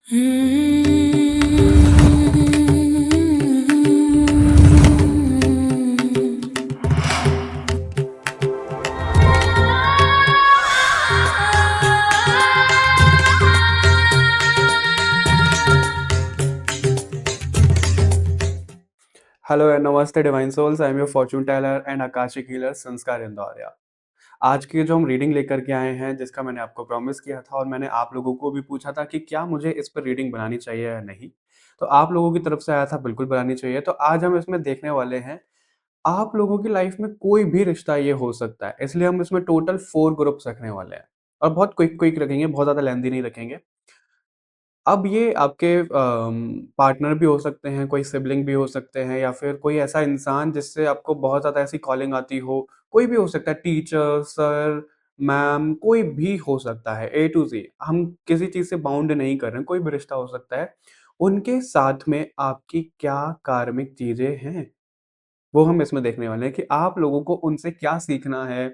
Hello and namaste divine souls. I am your fortune teller and akashic healer Sanskar Indoria. आज की जो हम रीडिंग लेकर के आए हैं, जिसका मैंने आपको प्रॉमिस किया था और मैंने आप लोगों को भी पूछा था कि क्या मुझे इस पर रीडिंग बनानी चाहिए या नहीं, तो आप लोगों की तरफ से आया था बिल्कुल बनानी चाहिए। तो आज हम इसमें देखने वाले हैं, आप लोगों की लाइफ में कोई भी रिश्ता ये हो सकता है, इसलिए हम इसमें टोटल 4 ग्रुप्स रखने वाले हैं और बहुत क्विक क्विक रखेंगे, बहुत ज़्यादा लेंथी नहीं रखेंगे। अब ये आपके पार्टनर भी हो सकते हैं, कोई सिबलिंग भी हो सकते हैं या फिर कोई ऐसा इंसान जिससे आपको बहुत ज़्यादा ऐसी कॉलिंग आती हो, कोई भी हो सकता है, टीचर, सर, मैम, कोई भी हो सकता है, ए टू ज़ेड। हम किसी चीज़ से बाउंड नहीं कर रहे हैं, कोई भी रिश्ता हो सकता है। उनके साथ में आपकी क्या कार्मिक चीज़ें हैं? वो हम इसमें देखने वाले हैं कि आप लोगों को उनसे क्या सीखना है।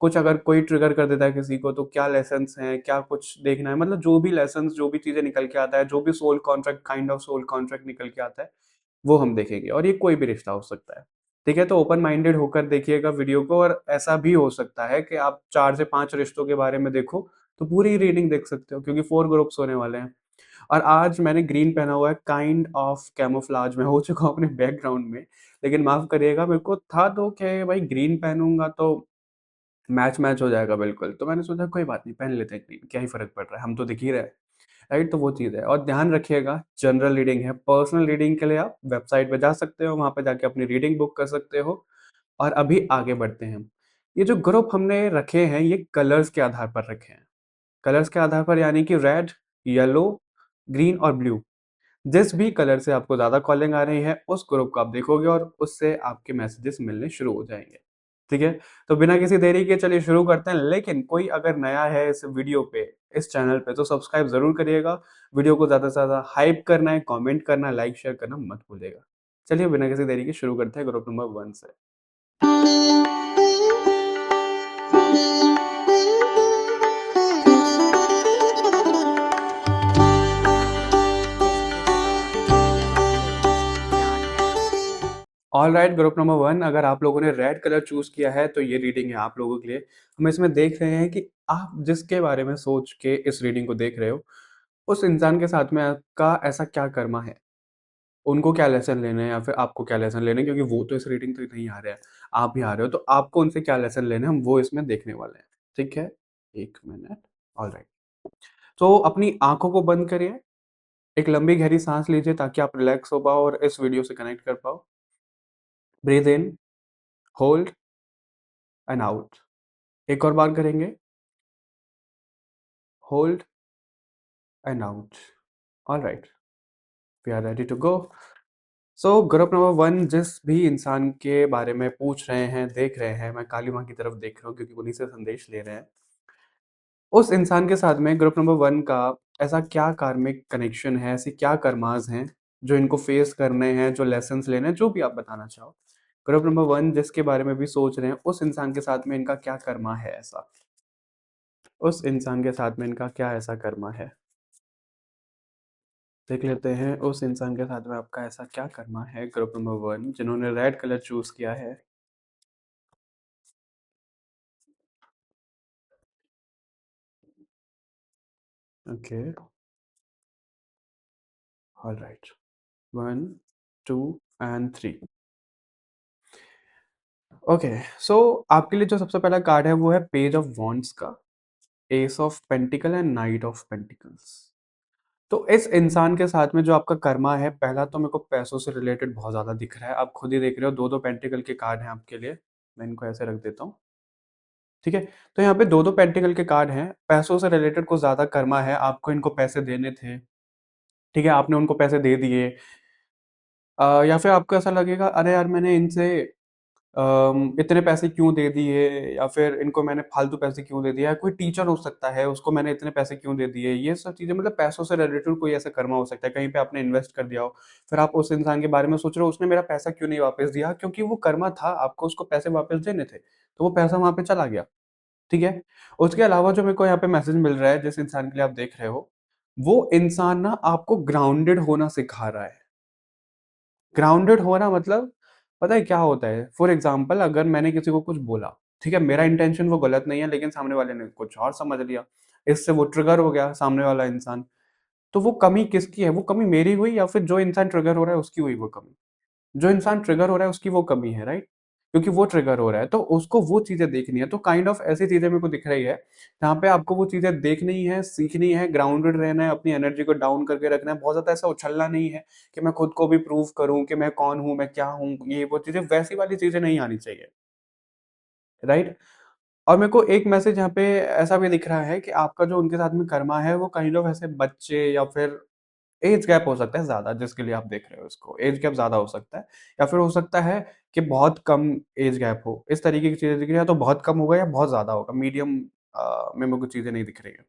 कुछ अगर कोई ट्रिगर कर देता है किसी को तो क्या लेसन्स हैं, क्या कुछ देखना है, मतलब जो भी लेसन्स, जो भी चीज़ें निकल के आता है, जो भी soul contract, kind of soul contract निकल के आता है, वो हम देखेंगे और ये कोई भी रिश्ता हो सकता है। ठीक है? तो ओपन माइंडेड होकर देखिएगा वीडियो को। और ऐसा भी हो सकता है कि आप 4 से 5 रिश्तों के बारे में देखो, तो पूरी रीडिंग देख सकते हो क्योंकि 4 ग्रुप्स होने वाले हैं। और आज मैंने ग्रीन पहना हुआ है, काइंड ऑफ कैमोफ्लेज में हो चुका हूँ अपने बैकग्राउंड में। लेकिन माफ़ करिएगा, मेरे को था तो कि भाई ग्रीन पहनूँगा तो मैच मैच हो जाएगा बिल्कुल। तो मैंने सोचा कोई बात नहीं, पहन लेते हैं ग्रीन, क्या ही फ़र्क पड़ रहा है, हम तो दिख ही रहे हैं, राइट? तो वो चीज़ है। और ध्यान रखिएगा, जनरल रीडिंग है, पर्सनल रीडिंग के लिए आप वेबसाइट पे जा सकते हो, वहाँ पे जाके अपनी रीडिंग बुक कर सकते हो। और अभी आगे बढ़ते हैं। ये जो ग्रुप हमने रखे हैं, ये कलर्स के आधार पर रखे हैं। कलर्स के आधार पर यानी कि रेड, येलो, ग्रीन और ब्लू। जिस भी कलर से आपको ज़्यादा कॉलिंग आ रही है, उस ग्रुप को आप देखोगे और उससे आपके मैसेजेस मिलने शुरू हो जाएँगे। ठीक है? तो बिना किसी देरी के चलिए शुरू करते हैं। लेकिन कोई अगर नया है इस वीडियो पे, इस चैनल पे, तो सब्सक्राइब ज़रूर करिएगा। वीडियो को ज़्यादा से ज़्यादा हाइप करना है, कमेंट करना है, लाइक शेयर करना मत भूलिएगा। चलिए बिना किसी देरी के शुरू करते हैं ग्रुप नंबर 1 से। ऑलराइट, ग्रुप नंबर 1, अगर आप लोगों ने रेड कलर चूज़ किया है, तो ये रीडिंग है आप लोगों के लिए। हम इसमें देख रहे हैं कि आप जिसके बारे में सोच के इस रीडिंग को देख रहे हो, उस इंसान के साथ में आपका ऐसा क्या कर्मा है? उनको क्या लेसन लेने हैं या फिर आपको क्या लेसन लेने हैं, क्योंकि वो तो इस रीडिंग तो नहीं आ रहे हैं, आप भी आ रहे हो, तो आपको उनसे क्या लेसन लेने हैं, हम वो इसमें देखने वाले हैं। ठीक है? 1 मिनट। ऑलराइट। तो अपनी आँखों को बंद करिए, एक लंबी गहरी साँस लीजिए ताकि आप रिलैक्स हो पाओ और इस वीडियो से कनेक्ट कर पाओ। Breathe in, hold and out. एक और बार करेंगे, hold and out. Alright, we are ready to go. So group number 1, जिस भी इंसान के बारे में पूछ रहे हैं, देख रहे हैं, मैं काली माँ की तरफ देख रहा हूँ क्योंकि उन्हीं से संदेश ले रहे हैं। उस इंसान के साथ में ग्रुप नंबर 1 का ऐसा क्या कार्मिक कनेक्शन है, ऐसी क्या कर्माज़ हैं, जो इनको फेस करने हैं, जो लेसन्स लेने हैं, जो भी आप बताना चाहो। ग्रुप नंबर 1 जिसके बारे में भी सोच रहे हैं, उस इंसान के साथ में इनका क्या कर्मा है ऐसा? उस इंसान के साथ में इनका क्या ऐसा कर्मा है? देख लेते हैं उस इंसान के साथ में आपका ऐसा क्या कर्मा है, ग्रुप नंबर 1 जिन्होंने रेड कलर चूज़ किया है। Okay, alright. 1, 2 एंड 3। ओके, सो आपके लिए जो सबसे पहला कार्ड है वो है पेज ऑफ वॉन्ड्स का, S of pentacle and night of pentacles. तो इस इंसान के साथ में जो आपका कर्मा है, पहला तो मेरे को पैसों से रिलेटेड बहुत ज़्यादा दिख रहा है। आप खुद ही देख रहे हो, 2-2 पेंटिकल के कार्ड हैं आपके लिए। मैं इनको ऐसे रख देता हूँ, ठीक है? तो यहाँ पे 2-2 पेंटिकल के कार्ड हैं, पैसों से रिलेटेड कुछ ज़्यादा कर्मा है, आपको इनको पैसे देने थे, ठीक है? आपने उनको पैसे दे दिए। या फिर आपको ऐसा लगेगा, अरे यार मैंने इनसे इतने पैसे क्यों दे दिए, या फिर इनको मैंने फालतू पैसे क्यों दे दिए, या कोई टीचर हो सकता है, उसको मैंने इतने पैसे क्यों दे दिए। ये सब चीज़ें, मतलब पैसों से रिलेटेड कोई ऐसा कर्मा हो सकता है, कहीं पे आपने इन्वेस्ट कर दिया हो, फिर आप उस इंसान के बारे में सोच रहे हो उसने मेरा पैसा क्यों नहीं वापस दिया, क्योंकि वो कर्मा था, आपको उसको पैसे वापस देने थे, तो वो पैसा वहाँ पे चला गया, ठीक है? उसके अलावा जो मेरे को यहाँ पे मैसेज मिल रहा है जिस इंसान के लिए आप देख रहे हो, वो इंसान ना आपको ग्राउंडेड होना सिखा रहा है। ग्राउंडेड होना मतलब पता है क्या होता है? फॉर एग्ज़ाम्पल अगर मैंने किसी को कुछ बोला, ठीक है? मेरा इंटेंशन वो गलत नहीं है लेकिन सामने वाले ने कुछ और समझ लिया। इससे वो ट्रिगर हो गया सामने वाला इंसान। तो वो कमी किसकी है? वो कमी मेरी हुई या फिर जो इंसान ट्रिगर हो रहा है उसकी हुई वो कमी? जो इंसान ट्रिगर हो रहा है उसकी वो कमी है, राइट? क्योंकि वो ट्रिगर हो रहा है, तो उसको वो चीज़ें देखनी है। तो काइंड ऑफ ऐसी चीज़ें मेरे को दिख रही है, जहाँ पे आपको वो चीज़ें देखनी है, सीखनी है, ग्राउंडेड रहना है, अपनी एनर्जी को डाउन करके रखना है। बहुत ज़्यादा ऐसा उछलना नहीं है कि मैं खुद को भी प्रूव करूँ कि मैं कौन हूँ, मैं क्या हूँ, ये वो चीज़ें वैसी वाली चीज़ें नहीं आनी चाहिए, राइट? और मेरे को एक मैसेज यहाँ पे ऐसा भी दिख रहा है कि आपका जो उनके साथ में कर्मा है, वो काइंड ऑफ ऐसे बच्चे या फिर एज गैप हो सकता है ज़्यादा जिसके लिए आप देख रहे हो इसको, एज गैप ज़्यादा हो सकता है या फिर हो सकता है कि बहुत कम एज गैप हो। इस तरीके की चीज़ें दिख रही हैं, या तो बहुत कम होगा या बहुत ज़्यादा होगा, मीडियम में मेरे को चीज़ें नहीं दिख रही हैं।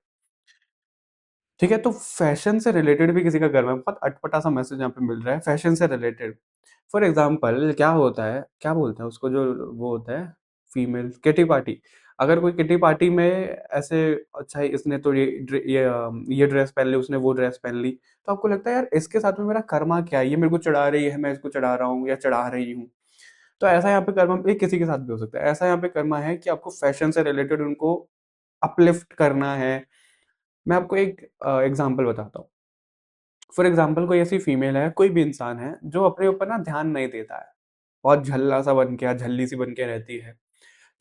ठीक है, तो फैशन से रिलेटेड भी किसी का घर में बहुत अटपटा-सा मैसेज यहाँ पे मिल रहा है, फैशन से रिलेटेड। फॉर एग्ज़ाम्पल क्या होता है, क्या बोलते हैं उसको जो वो होता है फीमेल किटी पार्टी। अगर कोई किटी पार्टी में ऐसे अच्छा इसने तो ये ड्रेस पहन ली, उसने वो ड्रेस पहन ली, तो आपको लगता है यार इसके साथ में मेरा कर्मा क्या है? ये मेरे को चिढ़ा रही है, मैं इसको चिढ़ा रहा हूँ या चढ़ा रही हूँ। तो ऐसा यहाँ पे कर्मा ये किसी के साथ भी हो सकता है। ऐसा यहाँ पे कर्मा है कि आपको फैशन से रिलेटेड उनको अपलिफ्ट करना है। मैं आपको एक एग्ज़ाम्पल बताता हूँ। फॉर एग्ज़ाम्पल कोई ऐसी फीमेल है, कोई भी इंसान है, जो अपने ऊपर ना ध्यान नहीं देता है। बहुत झल्ला-सा बन के या झल्ली-सी बन के रहती है।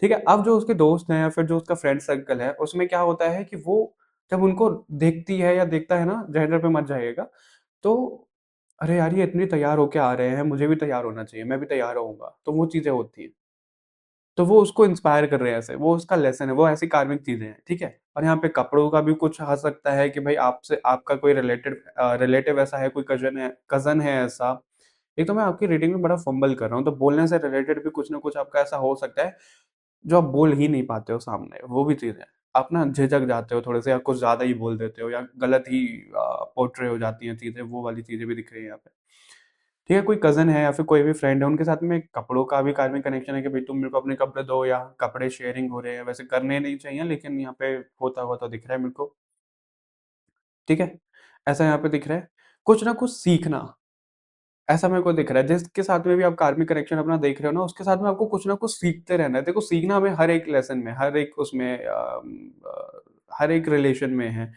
ठीक है? अब जो उसके दोस्त हैं या फिर जो उसका फ्रेंड सर्कल है, उसमें क्या होता है कि वो जब उनको देखती है या देखता है ना, ज़हर पे मत जाइएगा, तो अरे यार! ये इतनी तैयार होके आ रहे हैं, मुझे भी तैयार होना चाहिए, मैं भी तैयार होऊँगा। तो वो चीज़ें होती हैं। तो वो उसको इंस्पायर कर रहे हैं ऐसे, वो उसका लेसन है, वो ऐसी कार्मिक चीज़ें हैं, ठीक है? और यहाँ पे कपड़ों का भी कुछ आ सकता है कि भाई आपसे आपका कोई रिलेटिव ऐसा है, कोई कज़न है ऐसा। एक तो मैं आपकी रीडिंग में बड़ा फंबल कर रहा हूँ, तो बोलने से रिलेटेड भी कुछ ना कुछ आपका ऐसा हो सकता है, जो आप बोल ही नहीं पाते हो सामने, वो भी चीज़ है। आप ना झिझक जाते हो थोड़े से या कुछ ज़्यादा ही बोल देते हो या गलत ही पोर्ट्रे हो जाती हैं चीज़ें, वो वाली चीज़ें भी दिख रही हैं यहाँ पे। ठीक है, कोई कज़न है या फिर कोई भी फ्रेंड है, उनके साथ में कपड़ों का भी कार्मिक कनेक्शन है कि भई तुम मेरे को अपने कपड़े दो या कपड़े शेयरिंग हो रहे हैं, वैसे करने नहीं चाहिए लेकिन यहाँ पे होता हुआ तो दिख रहा है मेरे को, ठीक है? ऐसा यहाँ पे दिख रहा है। कुछ ना कुछ सीखना, ऐसा मेरे को दिख रहा है। जिसके साथ में भी आप कार्मिक कनेक्शन अपना देख रहे हो ना, उसके साथ में आपको कुछ ना कुछ सीखते रहना है। देखो सीखना हमें हर एक लेसन में, हर एक उसमें हर एक रिलेशन में है,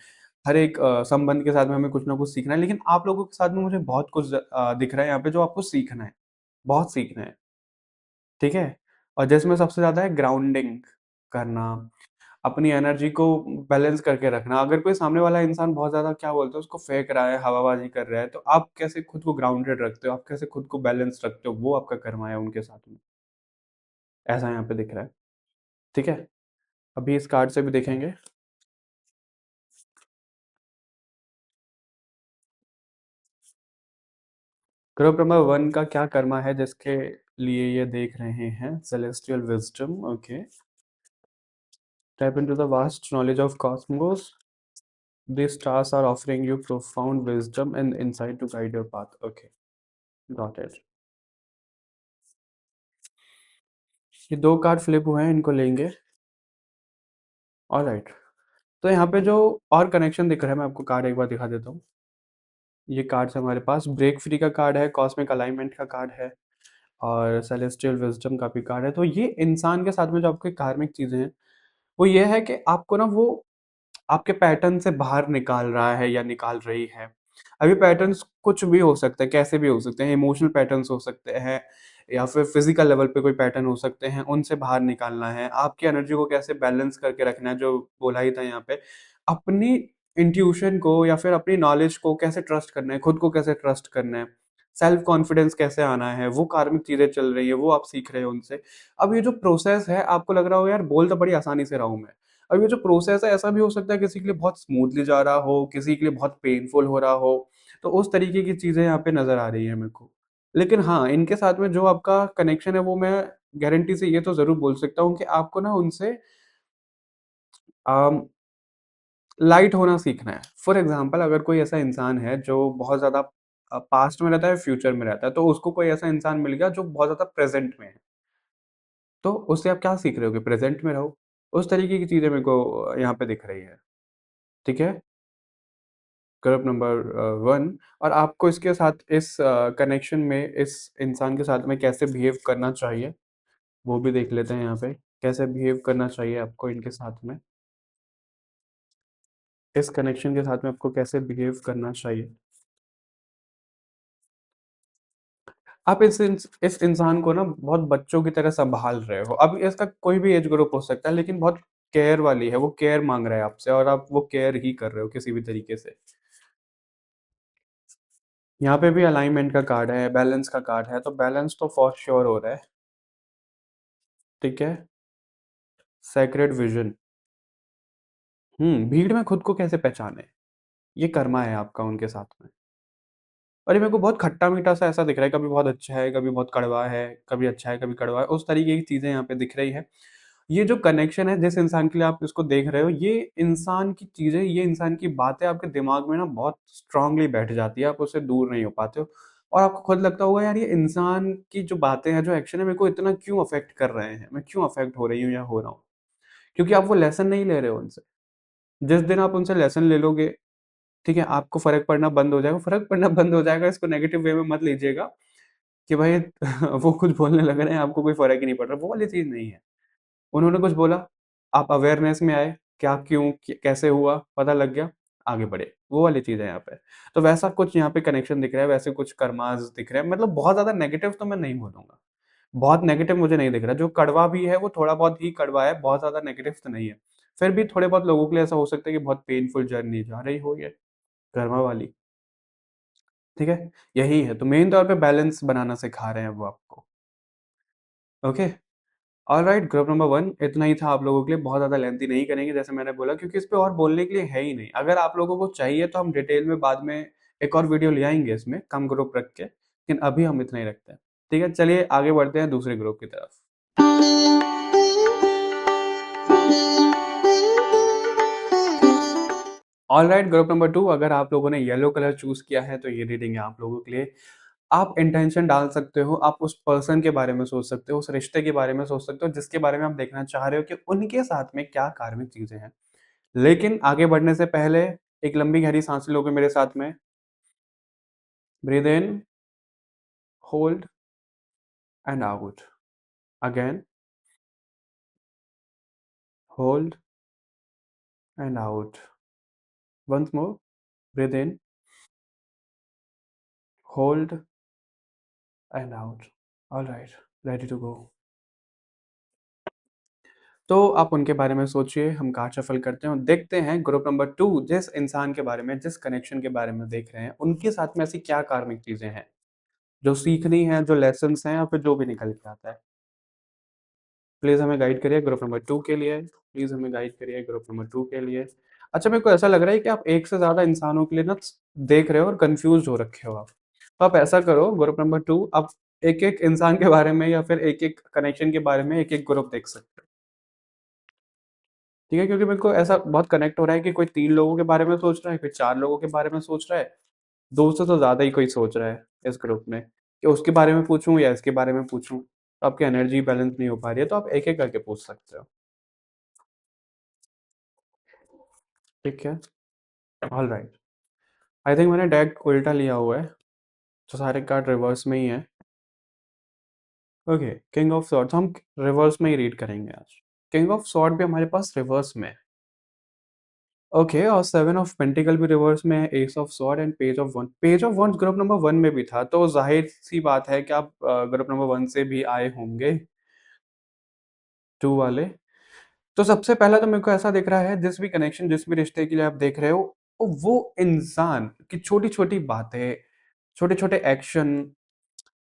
हर एक संबंध के साथ में हमें कुछ ना कुछ सीखना है, लेकिन आप लोगों के साथ में मुझे बहुत कुछ दिख रहा है यहाँ पे जो आपको सीखना है, बहुत सीखना है। ठीक है? और जिसमें सबसे ज़्यादा है ग्राउंडिंग करना, अपनी एनर्जी को बैलेंस करके रखना। अगर कोई सामने वाला इंसान बहुत ज़्यादा क्या बोलते हैं उसको फेंक रहा है, हवाबाज़ी कर रहा है, तो आप कैसे खुद को ग्राउंडेड रखते हो? आप कैसे खुद को बैलेंस रखते हो? वो आपका कर्मा है उनके साथ में। ऐसा यहाँ पे दिख रहा है। ठीक है? अभी इस कार्ड से भी देखेंगे। ग्रुप नंबर 1 का क्या कर्मा है जिसके लिए ये देख रहे हैं? Celestial wisdom, okay. Tap into the vast knowledge of Cosmos. These stars are offering you profound wisdom and insight to guide your path. Okay, got it. ये 2 कार्ड फ्लिप हुए हैं, इनको लेंगे। ऑलराइट। तो यहाँ पे जो और कनेक्शन दिख रहा है, मैं आपको कार्ड एक बार दिखा देता हूँ। ये कार्ड्स हमारे पास ब्रेक फ्री का कार्ड है, कॉस्मिक अलाइनमेंट का कार्ड है और सेलेस्टियल विज़डम का भी कार्ड है। तो ये इंसान के साथ में जो आपकी कार्मिक चीज़ें हैं, वो ये है कि आपको ना वो आपके पैटर्न से बाहर निकाल रहा है या निकाल रही है। अभी पैटर्न्स कुछ भी हो सकते हैं, कैसे भी हो सकते हैं, इमोशनल पैटर्न्स हो सकते हैं या फिर फिज़िकल लेवल पे कोई पैटर्न हो सकते हैं, उनसे बाहर निकालना है। आपकी एनर्जी को कैसे बैलेंस करके रखना है, जो बोला ही था यहाँ पे। अपनी इंट्यूशन को या फिर अपनी नॉलेज को कैसे ट्रस्ट करना है, खुद को कैसे ट्रस्ट करना है, सेल्फ कॉन्फिडेंस कैसे आना है, वो कार्मिक चीज़ें चल रही है, वो आप सीख रहे हो उनसे। अब ये जो प्रोसेस है, आपको लग रहा हो यार बोल तो बड़ी आसानी से रहा हूँ मैं। अब ये जो प्रोसेस है ऐसा भी हो सकता है किसी के लिए बहुत स्मूथली जा रहा हो, किसी के लिए बहुत पेनफुल हो रहा हो, तो उस तरीके की चीज़ें यहाँ पे नज़र आ रही हैं मेरे को। लेकिन हाँ, इनके साथ में जो आपका कनेक्शन है वो मैं गारंटी से ये तो ज़रूर बोल सकता हूँ कि आपको ना उनसे अम, लाइट होना सीखना है। फॉर एग्ज़ाम्पल अगर कोई ऐसा इंसान है जो बहुत ज़्यादा पास्ट में रहता है, फ्यूचर में रहता है, तो उसको कोई ऐसा इंसान मिल गया जो बहुत ज़्यादा प्रेज़ेंट में है। तो उससे आप क्या सीख रहे हो कि प्रेज़ेंट में रहो। उस तरीके की चीज़ें मेरे को यहाँ पे दिख रही है। ठीक है? ग्रुप नंबर 1 और आपको इसके साथ इस कनेक्शन में इस इंसान के साथ में कैसे बिहेव करना चाहिए, वो भी देख लेते हैं यहाँ पे। कैसे बिहेव करना चाहिए आपको इनके साथ में, इस कनेक्शन के साथ में आपको कैसे बिहेव करना चाहिए। आप इस इंसान को ना बहुत बच्चों की तरह सँभाल रहे हो। अब इसका कोई भी एज ग्रुप हो सकता है, लेकिन बहुत केयर वाली है, वो केयर माँग रहा है आपसे और आप वो केयर ही कर रहे हो किसी भी तरीके से। यहाँ पे भी अलाइनमेंट का कार्ड है, बैलेंस का कार्ड है, तो बैलेंस तो फॉर श्योर हो रहा है, ठीक है? Sacred vision. भीड़ में खुद को कैसे पहचानें? ये कर्मा है आपका उनके साथ में। और ये मेरे को बहुत खट्टा-मीठा सा ऐसा दिख रहा है, कभी बहुत अच्छा है, कभी बहुत कड़वा है, कभी अच्छा है, कभी कड़वा है, उस तरीके की चीज़ें यहाँ पे दिख रही हैं। ये जो कनेक्शन है जिस इंसान के लिए आप इसको देख रहे हो, ये इंसान की चीज़ें, ये इंसान की बातें आपके दिमाग में ना बहुत स्ट्रॉन्गली बैठ जाती है, आप उससे दूर नहीं हो पाते हो। और आपको खुद लगता होगा यार ये इंसान की जो बातें हैं, जो एक्शन है मेरे को इतना क्यों अफ़ेक्ट कर रहे हैं? मैं क्यों अफ़ेक्ट हो रही हूँ या हो रहा हूँ? क्योंकि आप वो लेसन नहीं ले रहे हो उनसे। जिस दिन आप उनसे लेसन ले लोगे, ठीक है, आपको फ़र्क पड़ना बंद हो जाएगा, फ़र्क पड़ना बंद हो जाएगा इसको नेगेटिव वे में मत लीजिएगा कि भाई वो कुछ बोलने लग रहे हैं, आपको कोई फ़र्क ही नहीं पड़ रहा, वो वाली चीज़ नहीं है। उन्होंने कुछ बोला, आप अवेयरनेस में आए, क्या, क्यों, कैसे हुआ, पता लग गया, आगे बढ़े, वो वाली चीज़ है यहाँ पे। तो वैसा कुछ यहाँ पे कनेक्शन दिख रहा है, वैसे कुछ कर्माज़ दिख रहे हैं, मतलब बहुत ज़्यादा नेगेटिव तो मैं नहीं बोलूँगा। बहुत नेगेटिव मुझे नहीं दिख रहा, जो कड़वा भी है वो थोड़ा बहुत ही कड़वा है, बहुत ज़्यादा नेगेटिव तो नहीं है। फिर भी थोड़े बहुत लोगों के लिए ऐसा हो सकता है कि बहुत पेनफुल जर्नी जा रही हो ये, कर्मा वाली, ठीक है? यही है, तो मेन तौर पे बैलेंस बनाना सिखा रहे हैं वो आपको, ओके? ऑलराइट, ग्रुप नंबर 1 इतना ही था आप लोगों के लिए, बहुत ज़्यादा लेंथी नहीं करेंगे जैसे मैंने बोला, क्योंकि इस पे और बोलने के लिए है ही नहीं। अगर आप लोगों को चाहिए तो हम डिटेल में बाद में एक और वीडियो ले आएँगे इसमें, कम ग्रुप रख के, लेकिन अभी हम इतना ही रखते हैं। ठीक है? चलिए आगे बढ़ते हैं दूसरे ग्रुप की तरफ। ऑलराइट, ग्रुप नंबर 2, अगर आप लोगों ने येलो कलर चूज़ किया है तो ये रीडिंग है आप लोगों के लिए। आप इंटेंशन डाल सकते हो, आप उस पर्सन के बारे में सोच सकते हो, उस रिश्ते के बारे में सोच सकते हो जिसके बारे में आप देखना चाह रहे हो कि उनके साथ में क्या कार्मिक चीज़ें हैं। लेकिन आगे बढ़ने से पहले एक लंबी गहरी साँस लोगे मेरे साथ में। Breathe in, hold and out. Again, hold and out. Once more, breathe in, hold and out. Alright, ready to go. तो आप उनके बारे में सोचिए, हम कार्ड शफ़ल करते हैं और देखते हैं ग्रुप नंबर 2 जिस इंसान के बारे में, जिस कनेक्शन के बारे में देख रहे हैं, उनके साथ में ऐसी क्या कार्मिक चीज़ें हैं, जो सीखनी है, जो लेसन्स हैं या फिर जो भी निकल के आता है। प्लीज़ हमें गाइड करिए ग्रुप नंबर 2 के लिए, प्लीज़ हमें गाइड करिए ग्रुप नंबर 2 के लिए। अच्छा, मेरे को ऐसा लग रहा है कि आप एक से ज़्यादा इंसानों के लिए ना देख रहे हो और कन्फ्यूज़्ड हो रखे हो आप। तो आप ऐसा करो ग्रुप नंबर 2, आप एक-एक इंसान के बारे में या फिर एक-एक कनेक्शन के बारे में एक-एक ग्रुप देख सकते हो। ठीक है? क्योंकि मेरे को ऐसा बहुत कनेक्ट हो रहा है कि कोई 3 लोगों के बारे में सोच रहा है, कोई 4 लोगों के बारे में सोच रहा है, 2 से तो ज़्यादा ही कोई सोच रहा है इस ग्रुप में, कि उसके बारे में पूछूँ या इसके बारे में पूछूँ। तो आपकी एनर्जी बैलेंस नहीं हो पा रही है, तो आप एक-एक करके पूछ सकते हो। ठीक है? ऑलराइट। आई थिंक मैंने डेक उल्टा लिया हुआ है, तो सारे कार्ड रिवर्स में ही हैं। ओके, किंग ऑफ सॉर्ड्स हम रिवर्स में ही रीड करेंगे आज। किंग ऑफ सॉर्ड भी हमारे पास रिवर्स में है। ओके, और 7 ऑफ पेंटिकल भी रिवर्स में है, ace of sword and page of wand. Page of wands group number 1 में भी था, तो ज़ाहिर-सी बात है कि आप ग्रुप नंबर 1 से भी आए होंगे, 2 वाले। तो सबसे पहला तो मेरे को ऐसा दिख रहा है, जिस भी कनेक्शन, जिस भी रिश्ते के लिए आप देख रहे हो, वो इंसान की छोटी-छोटी बातें, छोटे-छोटे एक्शन,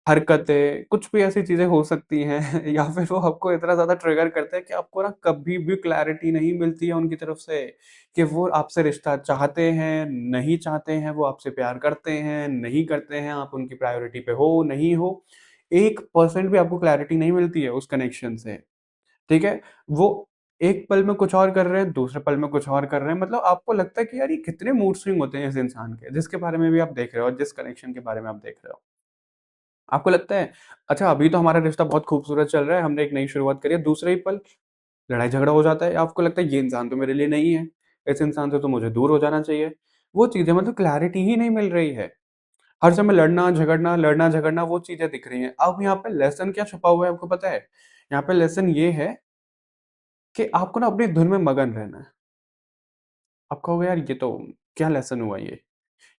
हरकतें, कुछ भी ऐसी चीज़ें हो सकती हैं या फिर वो आपको इतना ज़्यादा ट्रिगर करते हैं कि आपको ना कभी भी क्लैरिटी नहीं मिलती है उनकी तरफ से कि वो आपसे रिश्ता चाहते हैं, नहीं चाहते हैं, वो आपसे प्यार करते हैं, नहीं करते हैं, आप उनकी प्रायोरिटी पे हो, नहीं हो। 1% भी आपको क्लैरिटी नहीं मिलती है उस कनेक्शन से, ठीक है? वो एक पल में कुछ और कर रहे हैं, दूसरे पल में कुछ और कर रहे हैं, मतलब आपको लगता है कि यार ये कितने मूड स्विंग होते हैं इस इंसान के, जिसके बारे में भी आप देख रहे हो और जिस कनेक्शन के बारे में आप देख रहे हो। आपको लगता है, अच्छा अभी तो हमारा रिश्ता बहुत खूबसूरत चल रहा है, हमने एक नई शुरुआत करी है, दूसरे ही पल लड़ाई-झगड़ा हो जाता है, आपको लगता है ये इंसान तो मेरे लिए नहीं है, इस इंसान से तो मुझे दूर हो जाना चाहिए। वो चीज़ें मतलब क्लैरिटी ही नहीं मिल रही है। हर समय लड़ना झगड़ना वो चीज़ें दिख रही हैं। अब यहाँ पे लेसन क्या छुपा हुआ है आपको पता है? यहाँ पे लेसन ये है कि आपको ना अपनी धुन में मगन रहना है। आप कहोगे यार ये तो क्या लेसन हुआ ये?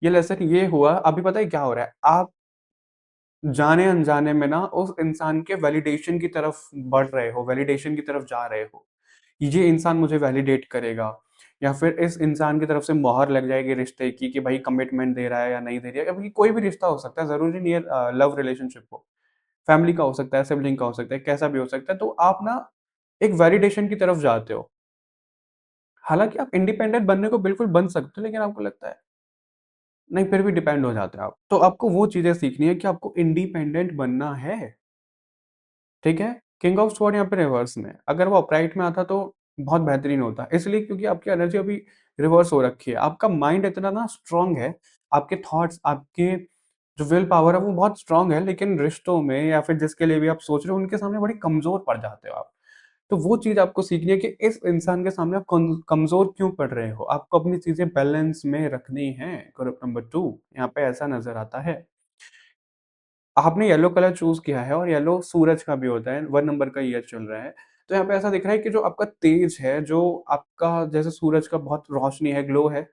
ये लेसन ये हुआ अभी पता है क्या हो रहा है? आप जाने-अनजाने में ना उस इंसान के वैलिडेशन की तरफ बढ़ रहे हो, वैलिडेशन की तरफ जा रहे हो। ये इंसान मुझे वैलिडेट करेगा या फिर इस इंसान की तरफ से मोहर लग जाएगी रिश्ते की कि भाई कमिटमेंट दे रहा है या नहीं दे रहा है। अभी कोई भी रिश्ता हो सकता है, ज़रूरी नहीं है लव रिलेशनशिप हो। फैमिली का हो सकता है, सिबलिंग का हो सकता है, कैसा भी हो सकता है। तो आप ना एक वैलिडेशन की तरफ जाते हो। हालाँकि आप इंडिपेंडेंट बनने को बिल्कुल बन सकते हो, लेकिन आपको लगता है नहीं फिर भी डिपेंड हो जाते हो आप। तो आपको वो चीज़ें सीखनी है कि आपको इंडिपेंडेंट बनना है। ठीक है? किंग ऑफ स्वॉर्ड यहाँ पे रिवर्स में है। अगर वो अपराइट में आता तो बहुत बेहतरीन होता। इसलिए क्योंकि आपकी एनर्जी अभी रिवर्स हो रखी है। आपका माइंड इतना ना स्ट्रॉन्ग है, आपके थॉट्स, आपके जो विल पावर है वो बहुत स्ट्रॉन्ग है, लेकिन रिश्तों में या फिर जिसके लिए भी आप सोच रहे हो उनके सामने बड़े कमज़ोर पड़ जाते हो आप। तो वो चीज़ आपको सीखनी है कि इस इंसान के सामने आप कमज़ोर क्यों पड़ रहे हो? आपको अपनी चीज़ें बैलेंस में रखनी हैं। ग्रुप नंबर 2 यहाँ पे ऐसा नज़र आता है। आपने येलो कलर चूज़ किया है और येलो सूरज का भी होता है, 1 नंबर का ये चल रहा है। तो यहाँ पे ऐसा दिख रहा है कि जो आपका तेज है, जो आपका जैसे सूरज का बहुत रोशनी है, ग्लो है,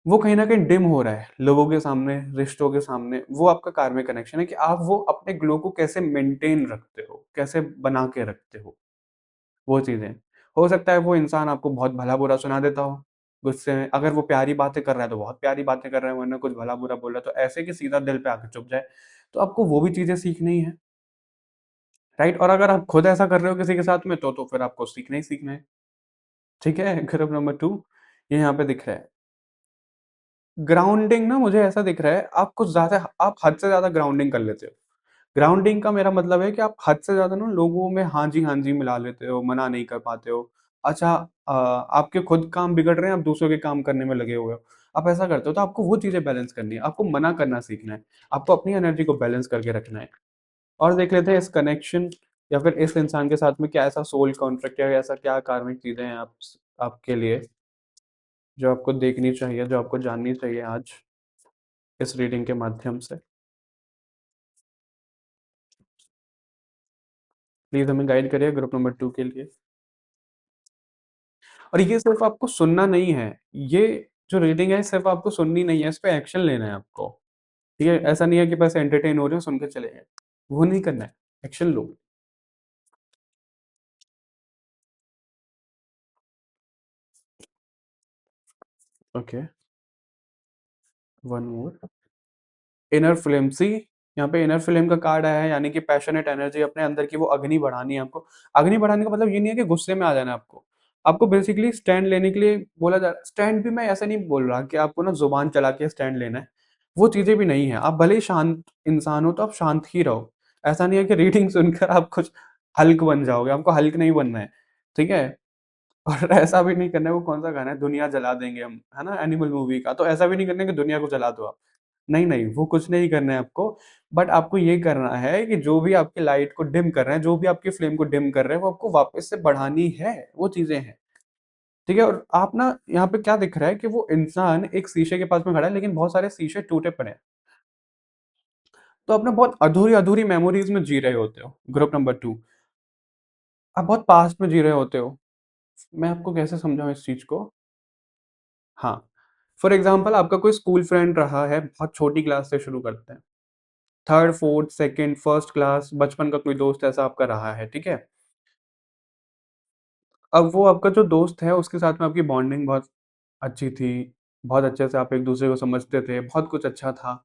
वो कहीं न कहीं डिम हो रहा है लोगों के सामने, रिश्तों के सामने। वो आपका कार्मिक कनेक्शन है कि आप वो अपने ग्लो को कैसे मेंटेन रखते हो, कैसे बना के रखते हो, वो चीज़ें। हो सकता है वो इंसान आपको बहुत भला-बुरा सुना देता हो, गुस्से में। अगर वो प्यारी बातें कर रहा है, तो बहुत प्यारी बातें कर रहा है, वरना कुछ भला-बुरा बोल रहा है, तो ऐसे कि सीधा दिल पे आके चुभ जाए। तो आपको वो भी चीज़ें सीखनी है। राइट? और अगर आप खुद ऐसा कर रहे हो किसी के साथ में तो फिर आपको सीखना ही सीखना है। ठीक है? ग्रुप नंबर 2 ये यहाँ पे दिख रहा है। ग्राउंडिंग ना मुझे ऐसा दिख रहा है आप कुछ ज़्यादा आप हद से ज़्यादा ग्राउंडिंग कर लेते हो। ग्राउंडिंग का मेरा मतलब है कि आप हद से ज़्यादा ना लोगों में हाँ जी मिला लेते हो, मना नहीं कर पाते हो। अच्छा आपके खुद काम बिगड़ रहे हैं, आप दूसरों के काम करने में लगे हुए हो। आप ऐसा करते हो तो आपको वो चीज़ें बैलेंस करनी है। आपको मना करना सीखना है। आपको अपनी एनर्जी को बैलेंस करके रखना है। और देख लेते हैं इस कनेक्शन या फिर इस इंसान के साथ में क्या ऐसा सोल कॉन्ट्रैक्ट या ऐसा क्या कार्मिक चीज़ें हैं आपके लिए जो आपको देखनी चाहिए, जो आपको जाननी चाहिए आज इस रीडिंग के माध्यम से। प्लीज़ हमें गाइड करिए ग्रुप नंबर 2 के लिए। और ये सिर्फ़ आपको सुनना नहीं है, ये जो रीडिंग है सिर्फ़ आपको सुननी नहीं है, इस पे एक्शन लेना है आपको। ठीक है? ऐसा नहीं है कि बस एंटरटेन हो रहे हो, सुन के चले गए। वो नहीं करना है, एक्शन लो। Okay, one more. Inner flame see यहाँ पे इनर फ्लेम का कार्ड आया है यानी कि पैशनेट एनर्जी अपने अंदर की वो अग्नि बढ़ानी है आपको। अग्नि बढ़ाने का मतलब ये नहीं है कि गुस्से में आ जाना है आपको। आपको बेसिकली स्टैंड लेने के लिए बोला जा रहा है। स्टैंड भी मैं ऐसा नहीं बोल रहा कि आपको ना ज़ुबान चला के स्टैंड लेना है। वो चीज़ें भी नहीं है। आप भले ही शांत इंसान हो तो आप शांत ही रहो। ऐसा नहीं है कि रीडिंग सुनकर आप कुछ हल्क बन जाओगे, आपको हल्क नहीं बनना है। ठीक है? और ऐसा भी नहीं करना है वो कौन-सा गाना है दुनिया जला देंगे हम, है ना? एनिमल मूवी का। तो ऐसा भी नहीं करना है कि दुनिया को जला दो आप। नहीं, वो कुछ नहीं करना है आपको, बट आपको ये करना है कि जो भी आपकी लाइट को डिम कर रहे हैं, जो भी आपकी फ्लेम को डिम कर रहे हैं, वो आपको वापस से बढ़ानी है, वो चीज़ें हैं। ठीक है? और आप ना यहाँ पे क्या दिख रहा है कि वो इंसान एक शीशे के पास में खड़ा है, लेकिन बहुत सारे शीशे टूटे पड़े हैं। तो आप ना बहुत अधूरी-अधूरी मेमोरीज़ में जी रहे होते हो, ग्रुप नंबर 2 आप बहुत पास्ट में जी रहे होते हो। मैं आपको कैसे समझाऊँ इस चीज़ को? हाँ, फॉर एग्ज़ाम्पल आपका कोई स्कूल फ्रेंड रहा है, बहुत छोटी क्लास से शुरू करते हैं। 3rd, 4th, 2nd, 1st class बचपन का कोई दोस्त ऐसा आपका रहा है, ठीक है? अब वो आपका जो दोस्त है उसके साथ में आपकी बॉन्डिंग बहुत अच्छी थी, बहुत अच्छे से आप एक-दूसरे को समझते थे, बहुत कुछ अच्छा था।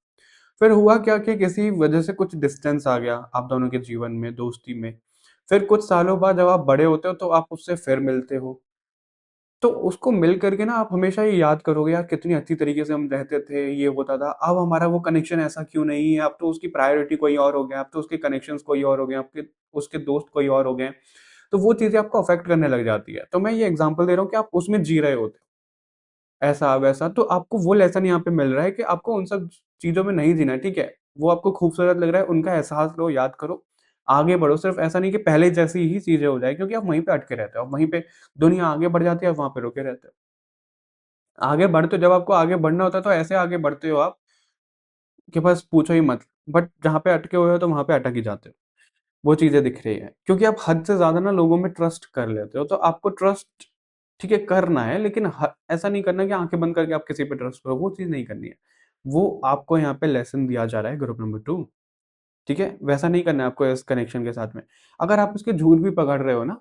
फिर हुआ क्या कि किसी वजह से कुछ डिस्टेंस आ गया आप दोनों के जीवन में, दोस्ती में। फिर कुछ सालों बाद जब आप बड़े होते हो तो आप उससे फिर मिलते हो। तो उसको मिल कर के ना आप हमेशा ये याद करोगे यार कितनी अच्छी तरीके से हम रहते थे, ये होता था। अब हमारा वो कनेक्शन ऐसा क्यों नहीं है, अब तो उसकी प्रायोरिटी कोई और हो गया, अब तो उसके कनेक्शंस कोई और हो गए, आपके उसके दोस्त कोई और हो गए। तो वो चीज़ें आपको अफ़ेक्ट करने लग जाती है। तो मैं ये एग्ज़ाम्पल दे रहा हूँ कि आप उसमें जी रहे होते हो, ऐसा-वैसा। तो आपको वो लेसन यहाँ पे मिल रहा है कि आपको उन सब चीज़ों में नहीं जीना है, ठीक है? वो आपको खूबसूरत लग रहा है, उनका एहसास लो, याद करो, आगे बढ़ो। सिर्फ़ ऐसा नहीं कि पहले जैसी ही चीज़ें हो जाए क्योंकि आप वहीं पे अटके रहते हो। आप वहीं पे दुनिया आगे बढ़ जाती है, आप वहाँ पे रुके रहते हो। आगे बढ़ते हो, जब आपको आगे बढ़ना होता है तो ऐसे आगे बढ़ते हो आप कि बस पूछो ही मत। बट जहाँ पे अटके हुए हो तो वहाँ पे अटक ही जाते हो। वो चीज़ें दिख रही हैं। क्योंकि आप हद से ज़्यादा ना लोगों में ट्रस्ट कर लेते हो, तो आपको ट्रस्ट ठीक है करना है, लेकिन ऐसा नहीं करना कि आँखें बंद करके आप किसी पे ट्रस्ट करो, वो चीज़ नहीं करनी है। वो आपको यहाँ पे लेसन दिया जा रहा है ग्रुप नंबर 2, ठीक है? वैसा नहीं करना है आपको इस कनेक्शन के साथ में। अगर आप उसके झूठ भी पकड़ रहे हो ना,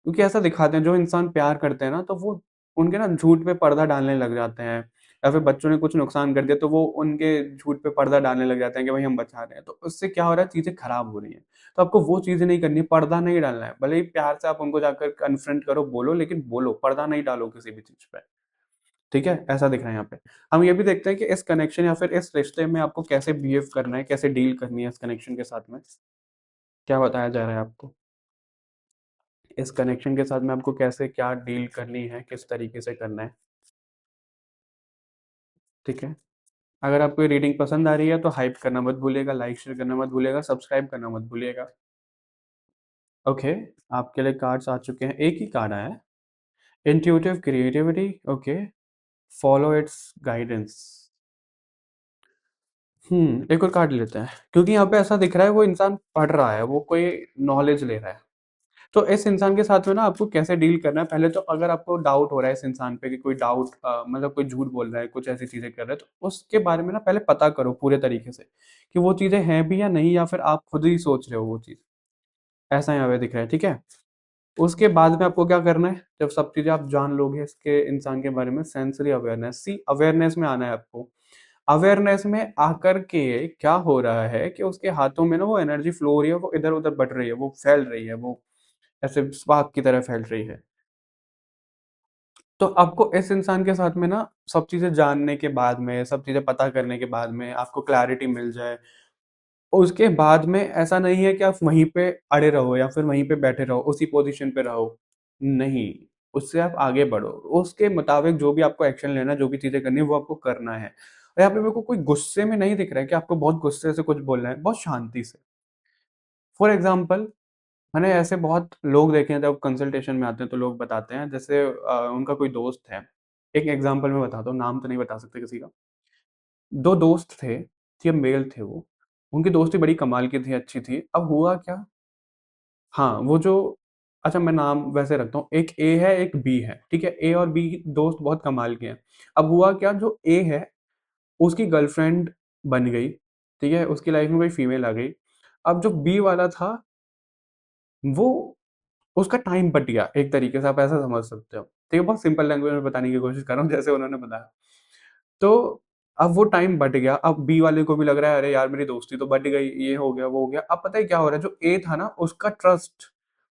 क्योंकि ऐसा दिखाते हैं जो इंसान प्यार करते हैं ना, तो वो उनके ना झूठ पे पर्दा डालने लग जाते हैं, या फिर बच्चों ने कुछ नुकसान कर दिया तो वो उनके झूठ पे पर्दा डालने लग जाते हैं कि भाई हम बचा रहे हैं, तो उससे क्या हो रहा है, चीजें खराब हो रही हैं। तो आपको वो चीजें नहीं करनी, पर्दा नहीं डालना है। भले ही प्यार से आप उनको जाकर कन्फ्रंट करो, बोलो, लेकिन बोलो, पर्दा नहीं डालो किसी भी चीज पे। ठीक है, ऐसा दिख रहा है यहाँ पे। हम ये भी देखते हैं कि इस कनेक्शन या फिर इस रिश्ते में आपको कैसे बिहेव करना है, कैसे डील करनी है इस कनेक्शन के साथ में, क्या बताया जा रहा है आपको। इस कनेक्शन के साथ में आपको कैसे क्या डील करनी है, किस तरीके से करना है, ठीक है? अगर आपको ये रीडिंग पसंद आ रही है तो हाइप करना मत भूलिएगा, लाइक शेयर करना मत भूलिएगा, सब्सक्राइब करना मत भूलिएगा। ओके, आपके लिए कार्ड्स आ चुके हैं, एक ही कार्ड आया है, intuitive creativity. Okay, follow it's guidance. एक और कार्ड लेते हैं, क्योंकि यहाँ पे ऐसा दिख रहा है वो इंसान पढ़ रहा है, वो कोई नॉलेज ले रहा है। तो इस इंसान के साथ में ना आपको कैसे डील करना है, पहले तो अगर आपको डाउट हो रहा है इस इंसान पे कि कोई डाउट मतलब कोई झूठ बोल रहा है, कुछ ऐसी चीजें कर रहा है, तो उसके बारे में ना पहले पता करो पूरे तरीके से कि वो चीजें हैं भी या नहीं, या फिर आप खुद ही सोच रहे हो वो चीज। ऐसा यहाँ पे दिख रहा है, ठीक है? उसके बाद में आपको क्या करना है, जब सब चीजें आप जान लोगे इसके इंसान के बारे में, सेंसरी अवेयरनेस, सी अवेयरनेस में आना है आपको। अवेयरनेस में आकर के क्या हो रहा है कि उसके हाथों में ना वो एनर्जी फ्लो हो रही है, वो इधर उधर बढ़ रही है, वो फैल रही है, वो ऐसे स्पार्क की तरह फैल रही है। तो आपको इस इंसान के साथ में ना सब चीज़ें जानने के बाद में, सब चीज़ें पता करने के बाद में आपको क्लैरिटी मिल जाए, उसके बाद में ऐसा नहीं है कि आप वहीं पे अड़े रहो या फिर वहीं पे बैठे रहो, उसी पोज़ीशन पे रहो। नहीं, उससे आप आगे बढ़ो। उसके मुताबिक जो भी आपको एक्शन लेना है, जो भी चीज़ें करनी है, वो आपको करना है। और यहाँ पे मेरे को कोई गुस्से में नहीं दिख रहा है कि आपको बहुत गुस्से से कुछ बोलना है, बहुत शांति से। फॉर एग्ज़ाम्पल, मैंने ऐसे बहुत लोग देखे हैं, जब कंसल्टेशन में आते हैं तो लोग बताते हैं, जैसे उनका कोई दोस्त है। एक एग्जांपल मैं बताता हूँ, नाम तो नहीं बता सकते किसी का। 2 दोस्त थे, ठीक है, मेल थे वो। उनकी दोस्ती बड़ी कमाल की थी, अच्छी थी। अब हुआ क्या, हाँ, वो जो, अच्छा मैं नाम वैसे रखता हूँ, एक ए है, एक बी है, ठीक है? ए और बी दोस्त बहुत कमाल के हैं। अब हुआ क्या, जो ए है, उसकी गर्लफ्रेंड बन गई, ठीक है? उसकी लाइफ में कोई फीमेल आ गई। अब जो बी वाला था, वो उसका टाइम बट गया, एक तरीके से आप ऐसा समझ सकते हो। ठीक है, बहुत सिंपल लैंग्वेज में बताने की कोशिश कर रहा हूँ जैसे उन्होंने बताया। तो अब वो टाइम बट गया, अब बी वाले को भी लग रहा है अरे यार मेरी दोस्ती तो बट गई, ये हो गया, वो हो गया। अब पता है क्या हो रहा है, जो ए था ना उसका ट्रस्ट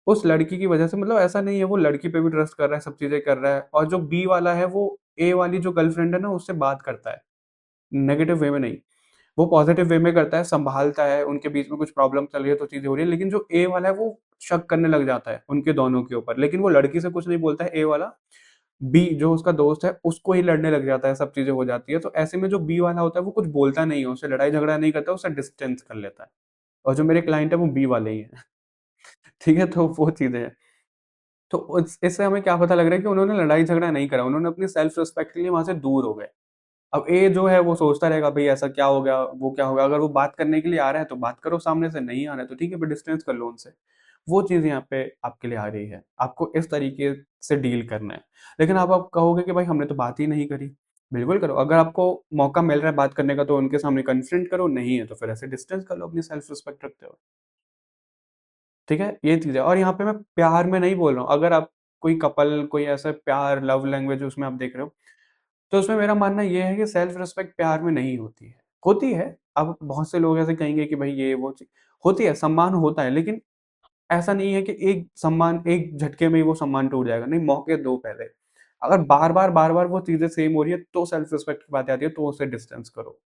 उस लड़की की वजह से, मतलब ऐसा नहीं है, वो लड़की पे भी ट्रस्ट कर रहा है, सब चीज़ें कर रहा है, और जो बी वाला है वो ए वाली जो गर्लफ्रेंड है ना उससे बात करता है, नेगेटिव वे में नहीं। वो पॉजिटिव वे में करता है, सँभालता है, उनके बीच में कुछ प्रॉब्लम चल रही है तो चीज़ें हो रही है, लेकिन जो ए वाला है वो शक करने लग जाता है उनके दोनों के ऊपर। लेकिन वो लड़की से कुछ नहीं बोलता है ए वाला, बी जो उसका दोस्त है उसको ही लड़ने लग जाता है, सब चीज़ें हो जाती है। तो ऐसे में जो बी वाला होता है वो कुछ बोलता नहीं है, उससे लड़ाई झगड़ा नहीं करता, उससे डिस्टेंस कर लेता है। और जो मेरे क्लाइंट है वो बी वाले ही हैं। ठीक है? तो वो चीज़ें हैं। तो इससे हमें क्या पता लग रहा है कि उन्होंने लड़ाई झगड़ा नहीं करा, उन्होंने अपनी सेल्फ रिस्पेक्ट के लिए वहाँ से दूर हो गए। अब ए जो है वो सोचता रहेगा भाई ऐसा क्या हो गया, वो क्या हो गया? अगर वो बात करने के लिए आ रहा है तो बात करो सामने से, नहीं आ रहा है तो ठीक है फिर डिस्टेंस कर लो उनसे। वो चीज़ यहाँ पे आपके लिए आ रही है। आपको इस तरीके से डील करना है। लेकिन अब आप कहोगे कि भाई हमने तो बात ही नहीं करी। बिल्कुल करो, अगर आपको मौका मिल रहा है बात करने का तो उनके सामने कन्फ्रंट करो, नहीं है तो फिर ऐसे डिस्टेंस कर लो अपनी सेल्फ रिस्पेक्ट रखते हुए। ठीक है? ये चीज़ है, और यहाँ पे मैं प्यार में नहीं बोल रहा हूँ। अगर आप कोई कपल, कोई ऐसा प्यार, लव लैंग्वेज उसमें आप देख रहे हो, तो उसमें मेरा मानना ये है कि सेल्फ रिस्पेक्ट प्यार में नहीं होती है। होती है, अब बहुत से लोग ऐसे कहेंगे कि भाई ये वो चीज़ होती है, सम्मान होता है, लेकिन ऐसा नहीं है कि एक सम्मान एक झटके में ही वो सम्मान टूट जाएगा, नहीं, मौके दो पहले। अगर बार-बार, बार-बार वो चीज़ें सेम हो रही है तो सेल्फ रिस्पेक्ट की बात आती है, तो उससे डिस्टेंस करो।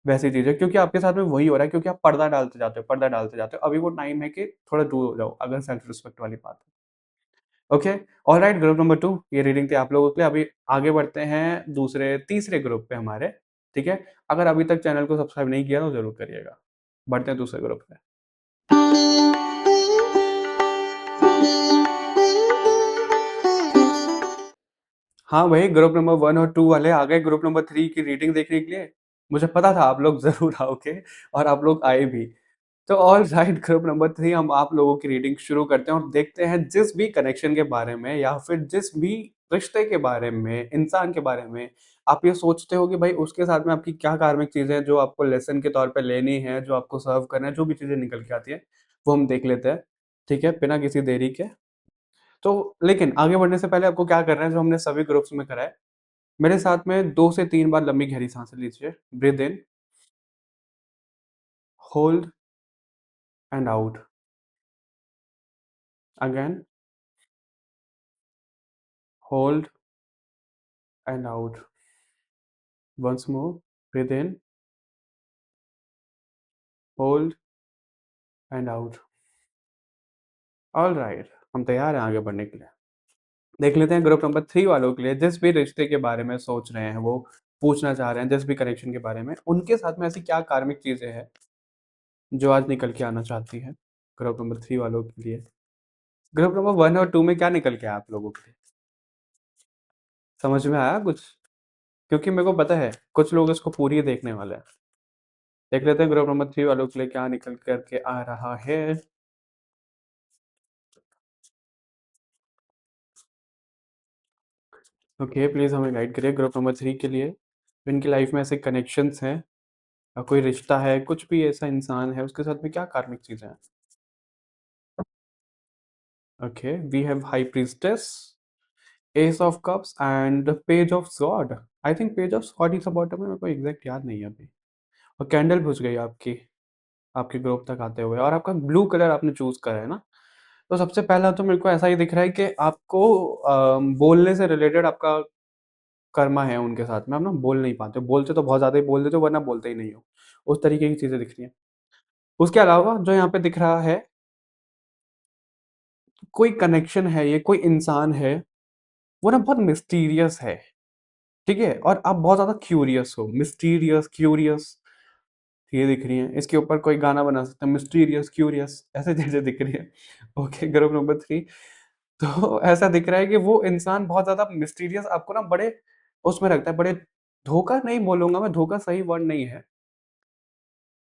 वैसी चीज़ें, क्योंकि आपके साथ में वही हो रहा है, क्योंकि आप पर्दा डालते जाते हो, पर्दा डालते जाते हो। अभी वो टाइम है कि थोड़ा दूर हो जाओ, अगर सेल्फ रिस्पेक्ट वाली बात है। ओके, ऑलराइट, ग्रुप नंबर 2 ये रीडिंग थी आप लोगों के लिए। अभी आगे बढ़ते हैं दूसरे तीसरे ग्रुप पे हमारे, ठीक है? अगर अभी तक चैनल को सब्सक्राइब नहीं किया तो ज़रूर करिएगा। बढ़ते हैं दूसरे ग्रुप पे। हाँ भाई, ग्रुप नंबर 1 और 2 वाले आ गए ग्रुप नंबर 3 की रीडिंग देखने के लिए। मुझे पता था आप लोग ज़रूर आओगे और आप लोग आए भी। तो ऑलराइट, ग्रुप नंबर 3 हम आप लोगों की रीडिंग शुरू करते हैं और देखते हैं जिस भी कनेक्शन के बारे में या फिर जिस भी रिश्ते के बारे में, इंसान के बारे में आप ये सोचते हो कि भाई उसके साथ में आपकी क्या कार्मिक चीज़ें हैं जो आपको लेसन के तौर पे लेनी है, जो आपको सर्व करना है, जो भी चीज़ें निकल के आती हैं, वो हम देख लेते हैं। ठीक है? बिना किसी देरी के। तो लेकिन आगे बढ़ने से पहले आपको क्या करना है जो हमने सभी ग्रुप्स में करा है, मेरे साथ में 2 से 3 बार लंबी गहरी साँसें लीजिए। Breathe in, hold and out. Again, hold and out. Once more, breathe in, hold and out. Alright, हम तैयार हैं आगे बढ़ने के लिए। देख लेते हैं ग्रुप नंबर 3 वालों के लिए जिस भी रिश्ते के बारे में सोच रहे हैं, वो पूछना चाह रहे हैं, जिस भी कनेक्शन के बारे में, उनके साथ में ऐसी क्या कार्मिक चीज़ें हैं जो आज निकल के आना चाहती हैं, ग्रुप नंबर 3 वालों के लिए। ग्रुप नंबर 1 और 2 में क्या निकल के आया आप लोगों के लिए? समझ में आया कुछ? क्योंकि मेरे को पता है, कुछ लोग इसको पूरी ही देखने वाले हैं। देख लेते हैं ग्रुप नंबर 3 वालों के लिए क्या निकल कर के आ रहा है। ओके, प्लीज़ हमें गाइड करिए ग्रुप नंबर 3 के लिए। इनकी लाइफ में ऐसे कनेक्शंस हैं कोई रिश्ता है, कुछ भी ऐसा इंसान है, उसके साथ में क्या कार्मिक चीज़ें हैं? Okay, we have high priestess, ace of cups and page of sword. I think page of sword is the bottom में, मेरे को एग्ज़ैक्ट याद नहीं है अभी। और कैंडल बुझ गई आपकी, आपके ग्रुप तक आते हुए और आपका ब्लू कलर आपने चूज़ करा है ना? तो सबसे पहला तो मेरे को ऐसा ही दिख रहा है कि आपको बोलने से रिलेटेड आपका कर्मा है उनके साथ में, आप ना बोल नहीं पाते हो। बोलते तो बहुत ज़्यादा ही बोल देते हो वरना बोलते ही नहीं हो। उस तरीके की चीज़ें दिख रही हैं। उसके अलावा जो यहाँ पे दिख रहा है, कोई कनेक्शन है ये, कोई इंसान है, वो ना बहुत मिस्टीरियस है, ठीक है? और आप बहुत ज़्यादा क्यूरियस हो, मिस्टीरियस, क्यूरियस ये दिख रही हैं। इसके ऊपर कोई गाना बना सकते हैं, मिस्टीरियस, क्यूरियस ऐसे चीज़ें दिख रही हैं। Okay, group number 3। तो ऐसा दिख रहा है कि वो इंसान बहुत ज़्यादा मिस्टीरियस आपको ना बड़े उसमें रखता है, बड़े धोखा नहीं बोलूँगा मैं, धोखा सही वर्ड नहीं है।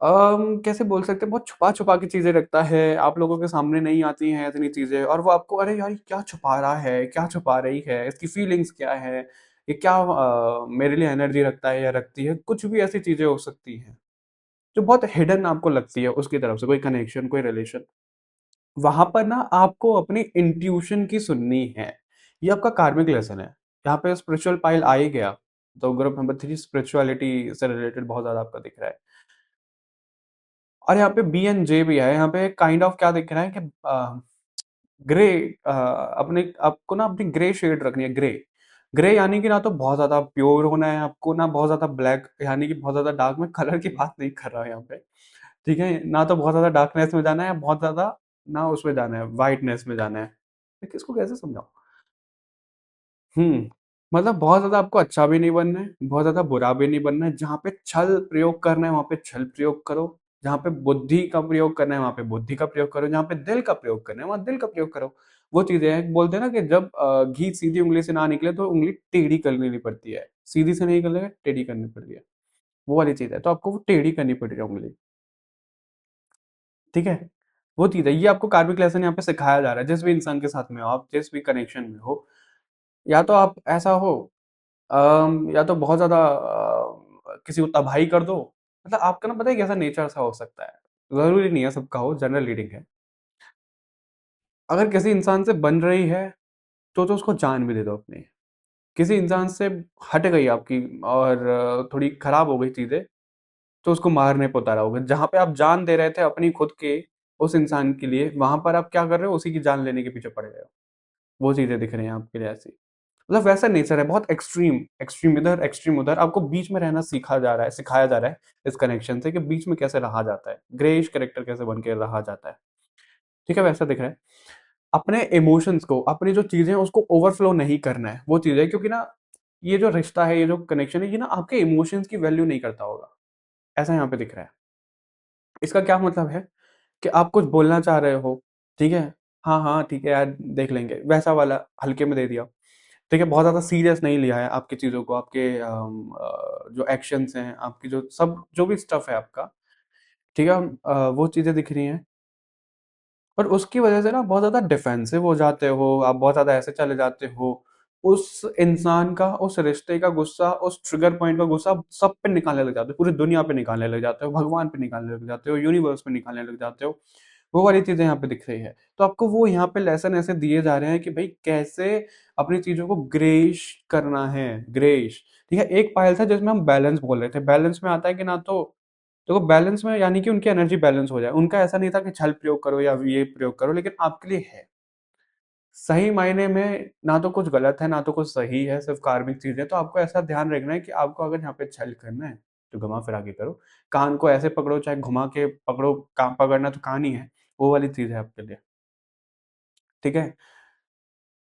कैसे बोल सकते हैं, बहुत छुपा-छुपा के चीज़ें रखता है, आप लोगों के सामने नहीं आती हैं इतनी चीज़ें और वो आपको अरे यार! ये क्या छुपा रहा है, क्या छुपा रही है, इसकी फीलिंग्स क्या है, ये क्या मेरे लिए एनर्जी रखता है या रखती है, कुछ भी ऐसी चीज़ें हो सकती हैं, जो बहुत हिडन आपको लगती है उसकी तरफ से, कोई कनेक्शन, कोई रिलेशन। वहाँ पर ना आपको अपनी इंट्यूशन की सुननी है, ये आपका कार्मिक लेसन है। यहाँ पे स्पिरिचुअल पाइल आ ही गया, तो ग्रुप नंबर 3 स्पिरिचुअलिटी से रिलेटेड बहुत ज़्यादा आपका दिख रहा है। और यहाँ पे बी एंड जे भी है, यहाँ पे काइंड ऑफ क्या दिख रहा है कि ग्रे अपने आपको ना अपनी ग्रे शेड रखनी है, ग्रे। ग्रे यानी कि ना तो बहुत ज़्यादा प्योर होना है आपको, ना बहुत ज़्यादा ब्लैक यानी कि बहुत ज़्यादा डार्क। मैं कलर की बात नहीं कर रहा यहाँ पे, ठीक है? ना तो बहुत ज़्यादा डार्कनेस में जाना है, बहुत ज़्यादा ना उसमें जाना है, व्हाइटनेस में जाना है। मैं किसको कैसे समझाऊँ? हुँ, मतलब बहुत ज़्यादा आपको अच्छा भी नहीं बनना है, बहुत ज़्यादा बुरा भी नहीं बनना है। जहाँ पे छल प्रयोग करना है, वहाँ पे छल प्रयोग करो। जहाँ पे बुद्धि का प्रयोग करना है, वहाँ पे बुद्धि का प्रयोग करो। जहाँ पे दिल का प्रयोग करना है, वहाँ दिल का प्रयोग करो। वो चीज़ें हैं, बोलते हैं ना कि जब घी सीधी उँगली से ना निकले तो उँगली टेढ़ी कर लेनी पड़ती है। सीधी से नहीं निकलेगा, टेढ़ी करनी पड़ती है। वो वाली चीज़ है, तो आपको वो टेढ़ी करनी पड़ रही है उँगली, ठीक है? वो चीज़ है, ये आपको कार्मिक लेसन यहाँ पे सिखाया जा रहा है, जिस भी इंसान के साथ में हो आप, जिस भी कनेक्शन में हो। या तो आप ऐसा हो या तो बहुत ज़्यादा किसी को तबाही कर दो, मतलब आपका ना पता है कैसा नेचर सा हो सकता है, ज़रूरी नहीं है सबका हो, जनरल रीडिंग है। अगर किसी इंसान से बन रही है, तो उसको जान भी दे दो अपनी। किसी इंसान से हट गई आपकी और थोड़ी खराब हो गई चीज़ें, तो उसको मारने पे उतारा होगा। जहाँ पे आप जान दे रहे थे अपनी खुद की उस इंसान के लिए, वहाँ पर आप क्या कर रहे हो? उसी की जान लेने के पीछे पड़ गए हो। वो चीज़ें दिख रही हैं आपके लिए ऐसी। मतलब वैसा नेचर है, बहुत एक्सट्रीम, एक्सट्रीम इधर, एक्सट्रीम उधर, आपको बीच में रहना सीखा जा रहा है, सिखाया जा रहा है इस कनेक्शन से कि बीच में कैसे रहा जाता है, ग्रेइश कैरेक्टर कैसे बन के रहा जाता है, ठीक है? वैसा दिख रहा है। अपने इमोशंस को, अपनी जो चीज़ें हैं उसको ओवरफ्लो नहीं करना है, वो चीज़ है क्योंकि ना ये जो रिश्ता है, ये जो कनेक्शन है, ये ना आपके इमोशंस की वैल्यू नहीं करता होगा, ऐसा यहाँ पे दिख रहा है। इसका क्या मतलब है कि आप कुछ बोलना चाह रहे हो, ठीक है? हाँ, हाँ, ठीक है यार, देख लेंगे, वैसा वाला हल्के में दे दिया। ठीक है? बहुत ज़्यादा सीरियस नहीं लिया है आपकी चीज़ों को, आपके जो एक्शंस हैं, आपकी जो सब जो भी स्टफ़ है आपका, ठीक है? वो चीज़ें दिख रही हैं। पर उसकी वजह से ना बहुत ज़्यादा डिफेंसिव हो जाते हो, आप बहुत ज़्यादा ऐसे चले जाते हो। उस इंसान का, उस रिश्ते का गुस्सा, उस ट्रिगर पॉइंट का गुस्सा सब पे निकालने लग जाते हो, पूरी दुनिया पे निकालने लग जाते हो, भगवान पे निकालने लग जाते हो, यूनिवर्स पे निकालने लग जाते हो। वो वाली चीज़ें यहाँ पे दिख रही है। तो आपको वो यहाँ पे लेसन ऐसे दिए जा रहे हैं कि भई कैसे अपनी चीज़ों को ग्रेइश करना है, ग्रेइश, ठीक है? एक पायल था जिसमें हम बैलेंस बोल रहे थे, बैलेंस में आता है कि ना तो देखो बैलेंस में यानी कि उनकी एनर्जी बैलेंस हो जाए। उनका ऐसा नहीं था कि छल प्रयोग करो या ये प्रयोग करो, लेकिन आपके लिए है। सही मायने में ना तो कुछ गलत है, ना तो कुछ सही है, सिर्फ़ कार्मिक चीज़ है। तो आपको ऐसा ध्यान रखना है कि आपको अगर यहाँ पे छल करना है, तो घुमा-फिरा के करो। कान को ऐसे पकड़ो, चाहे घुमा के पकड़ो, कान पकड़ना तो कान ही है। वो वाली चीज़ है आपके लिए, ठीक है?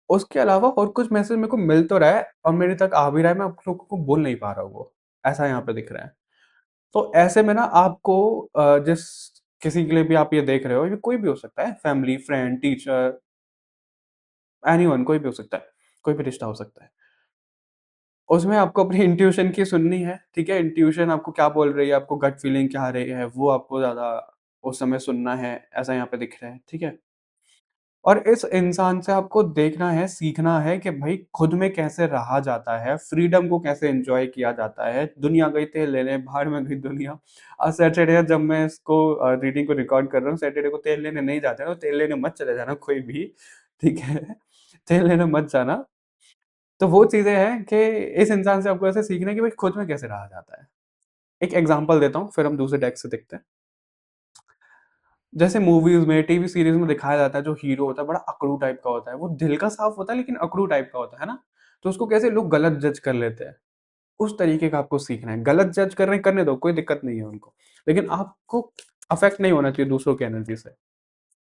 उसके अलावा और कुछ मैसेज मेरे को मिल तो रहा है और मेरे तक आ भी रहा है, मैं आप लोगों को बोल नहीं पा रहा हूँ वो। ऐसा यहाँ पे दिख रहा है। तो ऐसे में ना आपको जिस किसी के लिए भी आप ये देख रहे हो, ये कोई भी हो सकता है, फैमिली, फ्रेंड, टीचर, एनीवन कोई भी हो सकता है, कोई भी रिश्ता हो सकता है। उसमें आपको अपनी इंट्यूशन की सुननी है, ठीक है? इंट्यूशन आपको क्या बोल रही है, आपको गट फीलिंग क्या आ रही है, वो आपको ज़्यादा उस समय सुनना है, ऐसा यहाँ पे दिख रहा है, ठीक है? और इस इंसान से आपको देखना है, सीखना है कि भई खुद में कैसे रहा जाता है, फ्रीडम को कैसे एन्जॉय किया जाता है। दुनिया गई तेल लेने, भाड़ में गई दुनिया। सैटरडे जब मैं इसको रीडिंग को रिकॉर्ड कर रहा हूँ, सैटरडे को तेल लेने नहीं जाते ना, तो तेल लेने मत चले जाना कोई भी, ठीक है? तेल लेने मत जाना। तो वो चीज़ें हैं कि इस इंसान से आपको ऐसे सीखना है कि भाई खुद में कैसे रहा जाता है। एक एग्ज़ाम्पल देता हूँ, फिर हम दूसरे डेक से देखते हैं। जैसे मूवीज़ में, टीवी सीरीज़ में दिखाया जाता है जो हीरो होता है बड़ा अकड़ू टाइप का होता है। वो दिल का साफ होता है लेकिन अकड़ू टाइप का होता है ना? तो उसको कैसे लोग गलत जज कर लेते हैं। उस तरीके का आपको सीखना है। गलत जज कर रहे हैं करने दो, कोई दिक्कत नहीं है उनको। लेकिन आपको अफ़ेक्ट नहीं होना चाहिए दूसरों की एनर्जी से।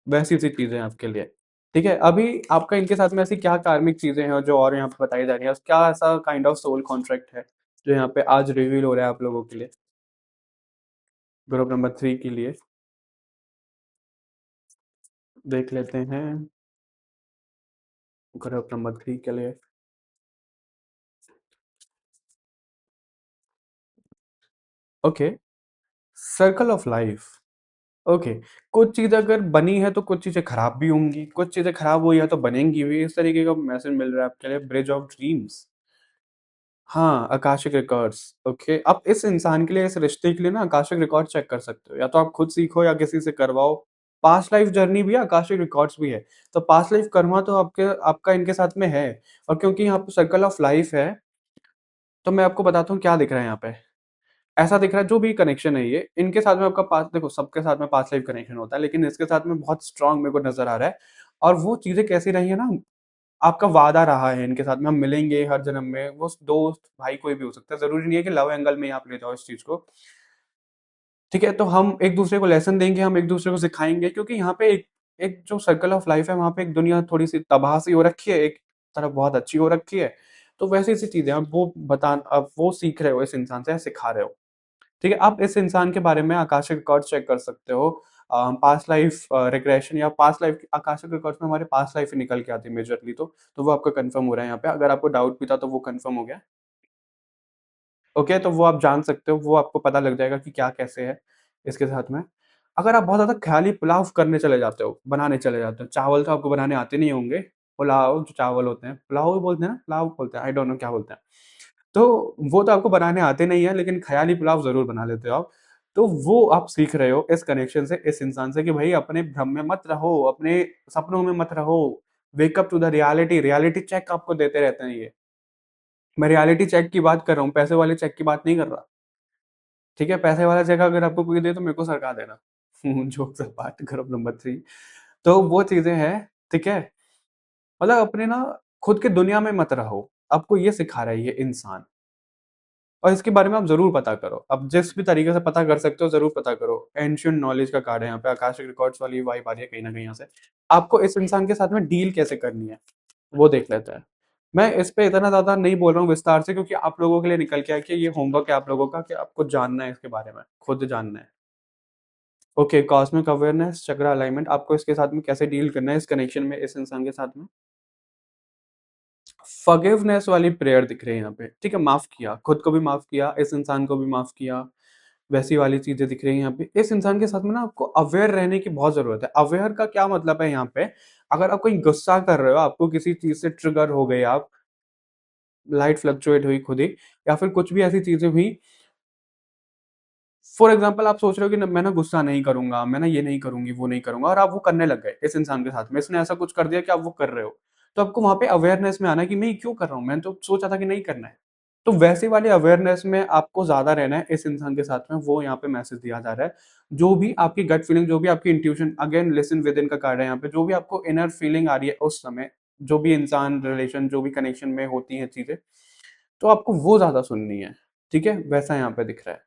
वैसी-सी चीज़ें हैं आपके लिए। ठीक है? अभी आपका इनके साथ में ऐसी क्या कार्मिक चीज़ें हैं जो और यहाँ पे बताई जा रही हैं? क्या ऐसा काइंड ऑफ सोल कॉन्ट्रैक्ट है जो यहाँ पे आज रिवील हो रहा है आप लोगों के लिए? ग्रुप नंबर 3 के लिए देख लेते हैं। ग्रुप नंबर 3 के लिए okay, circle of life okay, कुछ चीज़ अगर बनी है तो कुछ चीज़ें खराब भी होंगी, कुछ चीज़ें खराब हुई है तो बनेंगी भी, इस तरीके का मैसेज मिल रहा है आपके लिए ब्रिज ऑफ ड्रीम्स। हाँ, आकाशिक रिकॉर्ड्स ओके, आप इस इंसान के लिए, इस रिश्ते के लिए ना आकाशिक रिकॉर्ड चेक कर सकते हो, या तो आप खुद सीखो या किसी से करवाओ। पास्ट लाइफ जर्नी भी है, आकाशिक रिकॉर्ड्स भी है, तो पास्ट लाइफ कर्मा तो आपके आपका इनके साथ में है। और क्योंकि यहाँ पे सर्कल ऑफ लाइफ है, तो मैं आपको बताता हूँ क्या दिख रहा है यहाँ पे। ऐसा दिख रहा है जो भी कनेक्शन है ये, इनके साथ में आपका पास्ट देखो सबके साथ में पास्ट लाइफ कनेक्शन होता है, लेकिन इसके साथ में बहुत स्ट्रॉन्ग मेरे को नज़र आ रहा है। और वो चीज़ें कैसी रही है ना, आपका वादा रहा है इनके साथ में हम मिलेंगे हर जन्म में, वो दोस्त, भाई कोई भी हो सकता है, ज़रूरी नहीं है कि लव एंगल में ही आप ले जाओ इस चीज़ को। ठीक है? तो हम एक-दूसरे को लेसन देंगे, हम एक-दूसरे को सिखाएँगे क्योंकि यहाँ पे एक एक जो सर्कल ऑफ लाइफ है वहाँ पे एक दुनिया थोड़ी-सी तबाह-सी हो रखी है, एक तरफ बहुत अच्छी हो रखी है। तो वैसी-सी चीज़ें आप वो सीख रहे हो इस इंसान से, सिखा रहे हो। ठीक है? आप इस इंसान के बारे में आकाशिक रिकॉर्ड चेक कर सकते हो। पास्ट लाइफ रिग्रेशन या पास्ट लाइफ आकाशिक रिकॉर्ड्स में हमारे पास्ट लाइफ ही निकल के आती है मेजरली तो वो आपका कन्फर्म हो रहा है यहाँ पे। अगर आपको डाउट भी था तो वो कन्फर्म हो गया। ओके, तो वो आप जान सकते हो, वो आपको पता लग जाएगा कि क्या कैसे है इसके साथ में। अगर आप बहुत ज़्यादा ख़्याली पुलाव करने चले जाते हो, बनाने चले जाते हो, चावल तो आपको बनाने आते नहीं होंगे, पुलाव जो चावल होते हैं, पुलाव ही बोलते हैं ना? पुलाव बोलते हैं, आई डोंट नो क्या बोलते हैं। तो वो तो आपको बनाने आते नहीं है, लेकिन ख़याली पुलाव ज़रूर बना लेते हो आप। तो वो आप सीख रहे हो इस कनेक्शन से, इस इंसान से कि भई अपने भ्रम में मत रहो, अपने सपनों में मत रहो। Wake up to the reality, reality check आपको देते रहते हैं ये। मैं रियलिटी चेक की बात कर रहा हूँ, पैसे वाले चेक की बात नहीं कर रहा। ठीक है? पैसे वाला चेक अगर आपको कोई दे तो मेरे को सरका देना। जोक्स अपार्ट ग्रुप नंबर 3 तो वो चीज़ें हैं, ठीक है? मतलब अपने ना खुद की दुनिया में मत रहो। आपको ये सिखा रहा है ये इंसान। और इसके बारे में आप ज़रूर पता करो। आप जिस भी तरीके से पता कर सकते हो ज़रूर पता करो। एंशिएंट नॉलेज का कार्ड है यहाँ पे, आकाशिक रिकॉर्ड्स वाली वाइब आ रही है कहीं न कहीं यहाँ से। आपको इस इंसान के साथ में डील कैसे करनी है, वो देख लेते हैं। मैं इस पे इतना ज़्यादा नहीं बोल रहा हूँ विस्तार से क्योंकि आप लोगों के लिए निकल के आया कि ये होमवर्क है आप लोगों का कि आपको जानना है इसके बारे में, खुद जानना है। ओके, कॉस्मिक अवेयरनेस, चक्र अलाइनमेंट आपको इसके साथ में कैसे डील करना है इस कनेक्शन में इस इंसान के साथ में। फॉरगिवनेस वाली प्रेयर दिख रही है यहाँ पे, ठीक है? माफ़ किया, खुद को भी माफ़ किया, इस इंसान को भी माफ़ किया, वैसी वाली चीज़ें दिख रही हैं यहाँ पे। इस इंसान के साथ में ना आपको अवेयर रहने की बहुत ज़रूरत है। अवेयर का क्या मतलब है यहाँ पे, अगर आप कोई गुस्सा कर रहे हो, आपको किसी चीज़ से ट्रिगर हो गए आप, लाइट फ्लक्चुएट हुई खुद ही, या फिर कुछ भी ऐसी चीज़ें हुई, फॉर एग्ज़ाम्पल आप सोच रहे हो कि न मैं ना गुस्सा नहीं करूँगा, मैं ना ये नहीं करूँगी, वो नहीं करूँगा, और आप वो करने लग गए इस इंसान के साथ में। इसने ऐसा कुछ कर दिया कि आप वो कर रहे हो। तो आपको वहाँ पे अवेयरनेस में आना है कि मैं ये क्यों कर रहा हूँ? मैंने तो सोचा था कि नहीं करना है। तो वैसे वाली अवेयरनेस में आपको ज़्यादा रहना है इस इंसान के साथ में, वो यहाँ पे मैसेज दिया जा रहा है। जो भी आपकी गट फीलिंग, जो भी आपकी intuition, again listen with in का कार्ड है यहाँ पे, जो भी आपको इनर फीलिंग आ रही है उस समय, जो भी इंसान, रिलेशन, जो भी कनेक्शन में होती हैं चीज़ें, तो आपको वो ज़्यादा सुननी है, ठीक है? वैसा यहाँ पे दिख रहा है।